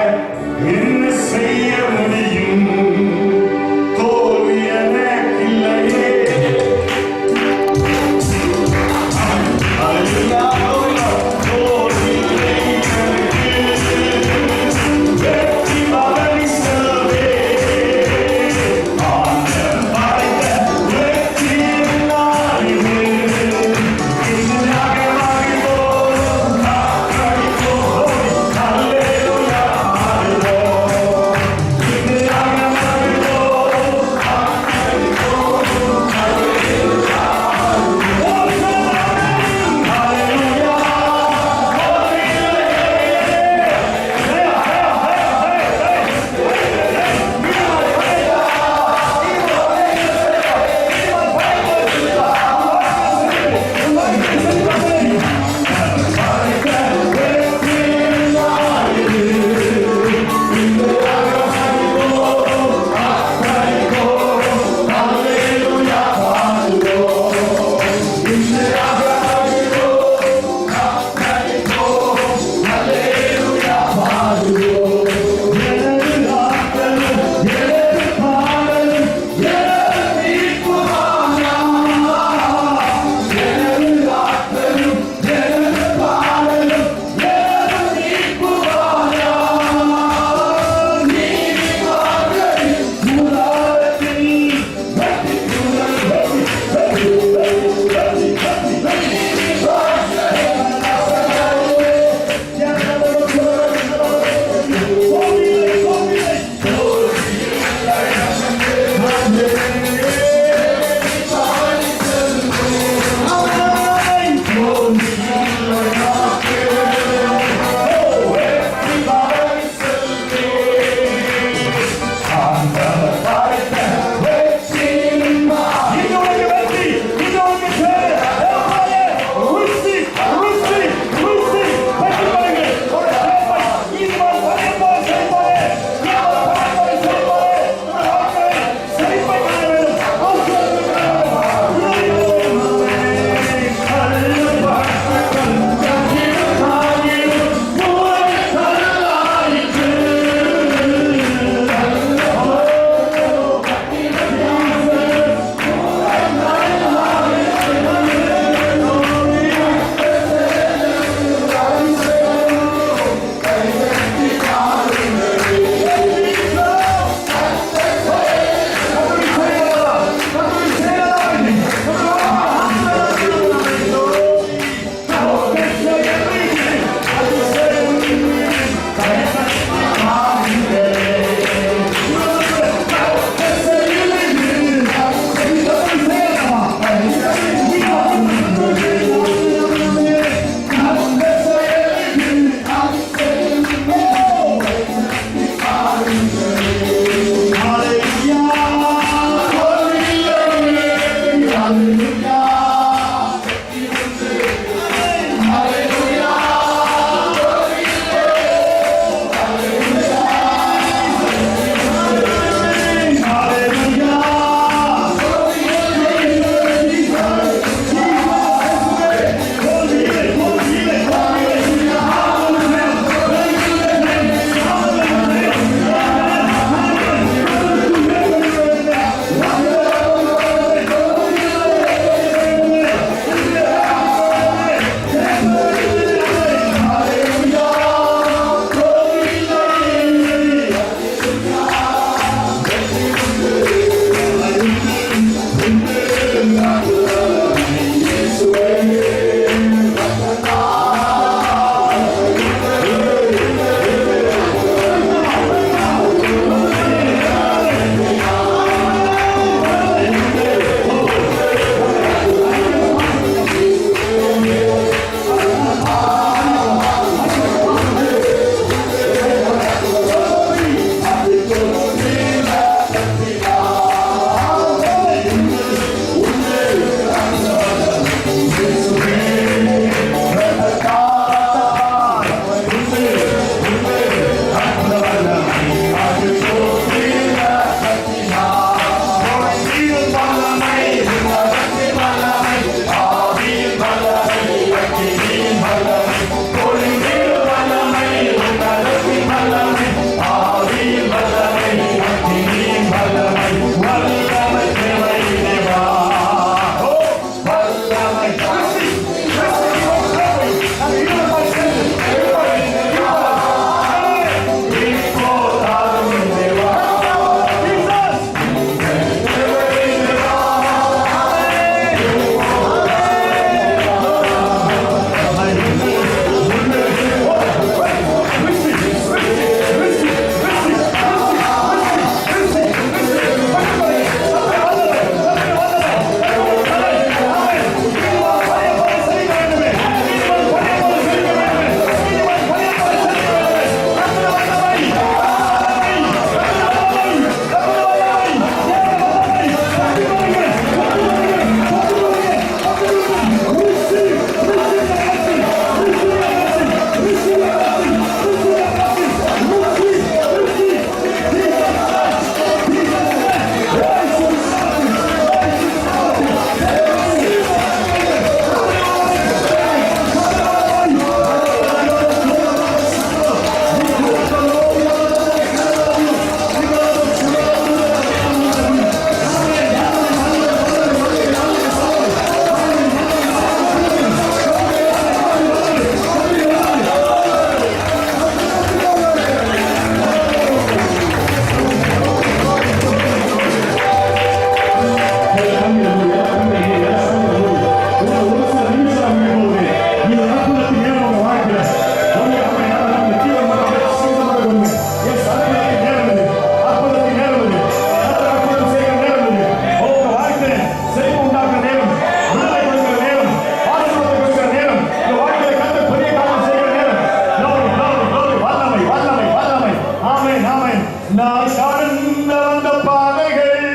நான் கடந்த வந்த பாதைகள்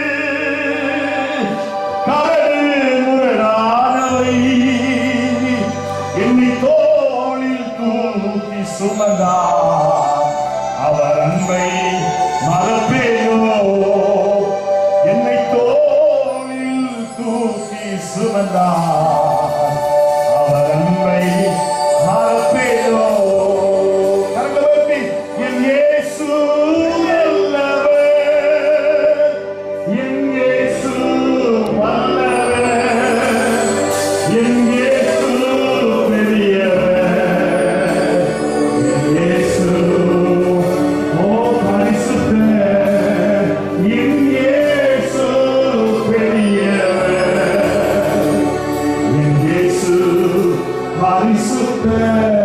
கடலில் முரணானவை, என்னை தோளில் தூக்கி சுமந்தார். அவர் அன்பை மறப்பேனோ? என்னை தோளில் தூக்கி சுமந்தார். அவர் அன்பை மறப்பேனோ? என் இயேசு நல்லவர், என் இயேசு வல்லவர், என் இயேசு பெரியவர், என் இயேசு பரிசுத்தர், என் இயேசு பெரியவர், என் இயேசு பரிசுத்தர்.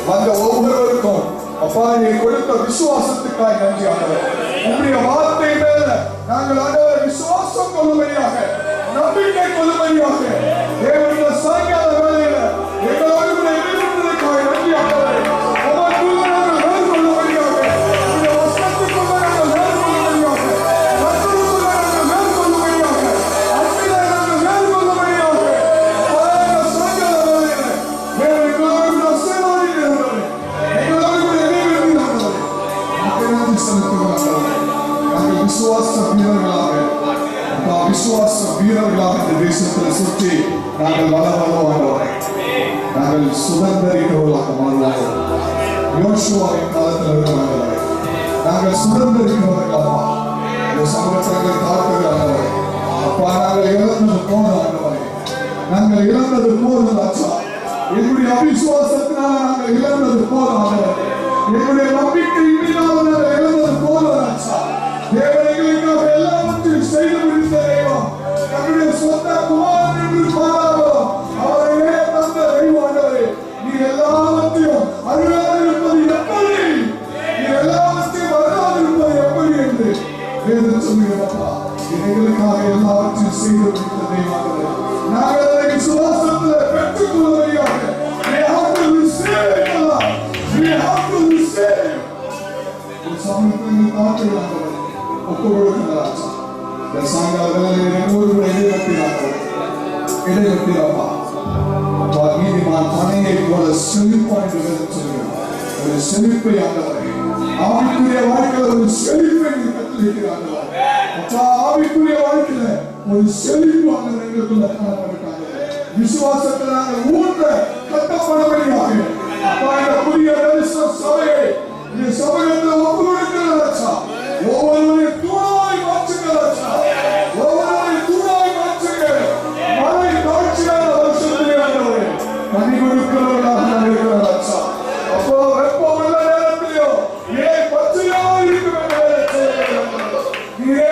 வந்த ஒவ்வொருவருக்கும் அப்பா நீ கொடுத்த விசுவாசத்துக்காய் நன்றி ஆண்டவர். உம்முடைய வார்த்தை மேல நாங்கள் ஆண்டவர் விசுவாசம் கொள்ளும்படியாக, நம்பிக்கை கொள்ளும்படியாக தேவனுடைய சாயங்கால வேளையில எங்களோடு கூட இணைந்ததற்காய் நன்றி ஆண்டவர். உமக்குள்ள நாங்கள் மேற்கொள்ளும்படியாக, உம்முடைய வசனத்துக்குள்ள நாங்கள் மேற்கொள்ளும்படியாக, கர்த்தருக்குள்ள நாங்கள் மேற்கொள்ளும்படியாக, அன்பிலே நாங்கள் மேற்கொள்ளும்படியாக அந்த சாயங்கால வேளையில எங்களோடு கூட சேவாடி இருந்தவர், எங்களோடு கூட இணைந்து ஆண்டவர். நன்றி செலுத்துகிறோம். நாங்கள் விசுவாச வீரர்களாக, விசுவாச வீரர்களாக இந்த தேசத்தில் சுற்றி நாங்கள் வளர்வோம் ஆண்டவரே. நாங்கள் சுதந்திரிக்கிறவர்களாக மாறுவோம். யோசுவாவின் காலத்தில் இருக்கிறார்களே நாங்கள் சுதந்திரிக்கிறவர்களாக இந்த சமூகத்தில் தாக்குகிறார்களே. அப்பா நாங்கள் இழந்தது போதும் ஆண்டவரே, நாங்கள் இழந்தது போதும் ஆச்சா. எங்களுடைய அவிசுவாசத்தினால நாங்கள் இழந்தது போதும் ஆண்டவரே, எங்களுடைய நம்பிக்கை இல்லாத நாங்கள் இழந்தது போதும் ஆச்சா. தேவனைகளுக்காக எல்லாவற்றையும் செய்து முடித்த தெய்வம், தன்னுடைய சொந்த குமாரன் என்று பாராவோ அவரையே தந்த தெய்வாண்டவரே, நீ எல்லாவற்றையும் அறியாதிருப்பது எப்படி, நீ எல்லாவற்றையும் அறியாதிருப்பது எப்படி என்று வேதம் சொல்லுகிறப்பா. எங்களுக்காக எல்லாவற்றையும் செய்து முடித்த தெய்வாண்டவரே, நாங்கள் அதை விசுவாசத்தில் பெற்றுக் கொள்வதையாக we have to receive it, Allah. We have to receive. ஒரு சமூகத்தில் தாக்குகிறார்கள் ஒப்புக்கொடுக்கிறார். இந்த சாயங்கால வேளையில் எங்கோடு கூட இடைவெட்டியாப்பா நீதிமான் மனையை போல செழிப்பான் என்று சொல்கிறார். ஒரு செழிப்பை ஆண்டவரே, ஆவிக்குரிய வாழ்க்கையில ஒரு செழிப்பை நீர் கட்டளையிட்டு ஆண்டவரே, அப்பா ஆவிக்குரிய வாழ்க்கையில ஒரு செழிப்பு ஆண்டவரே எங்களுக்குள்ள காணப்படுகிறாங்க. விசுவாசத்தில் நாங்கள் ஊன்ற கட்டப்படவழியாக அப்பா இந்த புதிய தரிசன சபையை இந்த சமூகத்தில் ஒப்பு கொடுக்கிறதா, ஒவ்வொருவரையும் தூணாய் மாற்றுகிறதா, ஒவ்வொருவரையும் தூணாய் மாற்றுங்கள். மழை தாட்சியான வருஷத்திலே ஆண்டவரே கனி கொடுக்கிறவர்களாக இருக்கிறதா. அப்போ வெப்பம் உள்ள நேரத்திலோ ஏன் பச்சையாக இருக்கும் நீரே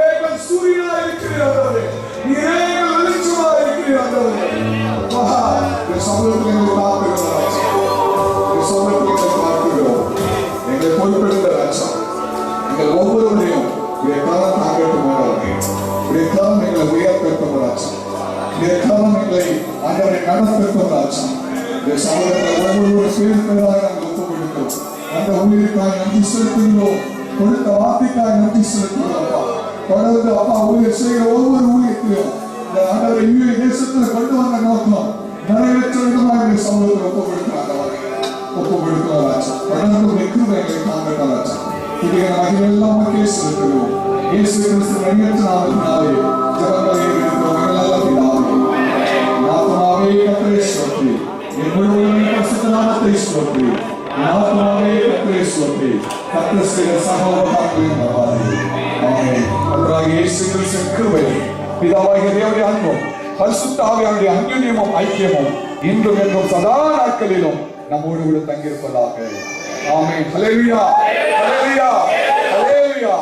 சூரியனா இருக்கிறார்களே, நீரே வெளிச்சமா இருக்கிறார்களே. அப்பா இந்த சமூகத்தில் எங்களை பார்க்கிறோம், இந்த சமூகத்தில் பார்க்கிறோம். எங்களை பொறுப்பெடுத்த ராஜா, எங்கள் ஒவ்வொருவரையும் காலம் தாக்கட்டும் காலம் எங்களை உயர்த்தட்டும் ராஜா, காலம் எங்களை அன்றரை நடத்தட்டும் ராஜா. இந்த சமூகத்தில் ஒவ்வொரு பேருக்காக நாங்கள் ஒப்புக் கொடுக்கிறோம். அந்த ஊழியருக்காக நன்றி செலுத்துகிறோம், கொடுத்த வார்த்தைக்காக நன்றி செலுத்துகிறோம். தொடர்ந்து அப்பா ஊழியர் செய்கிற ஒவ்வொரு ஊழியத்திலும் இந்த ஆண்டவரை யூஏ தேசத்தில் கொண்டு வந்த நோக்கம் நிறைவேற்ற விதமாக இந்த சமூகத்தில் ஒப்புக் கொடுக்கிறாங்க, ஒப்புக் கொடுக்கிறோம் ராஜா. தொடர்ந்து எங்களை தாங்கட்டும் ராஜா. இதுக்கு நாங்கள் எல்லாம் செலுத்துகிறோம். இயேசு கிறிஸ்து நிறைவேற்ற நாமத்தினாலே ஜெபங்களை எடுக்கிறோம். நல்ல பிதாவே, ஆத்மாவே கர்த்தரை ஸ்தோத்திரி, என் முழுவதுமே பரிசுத்த நாமத்தை ஸ்தோத்திரி, என் ஆத்மாவே கர்த்தரை ஸ்தோத்திரி, கர்த்தர் செய்த சகல உபகாரங்களையும் மறவாதே. ஆமென். கர்த்தராகிய இயேசு கிறிஸ்துவின் கிருபை, பிதாவாகிய தேவனுடைய அன்பும் பரிசுத்த ஆவியானவருடைய அன்யோன்யமும் ஐக்கியமும் இன்றும் என்றும் சதா நாட்களிலும் நம்மோடு கூட தங்கியிருப்பதாக. ஆமென். ஹல்லேலூயா, ஹல்லேலூயா, ஹல்லேலூயா.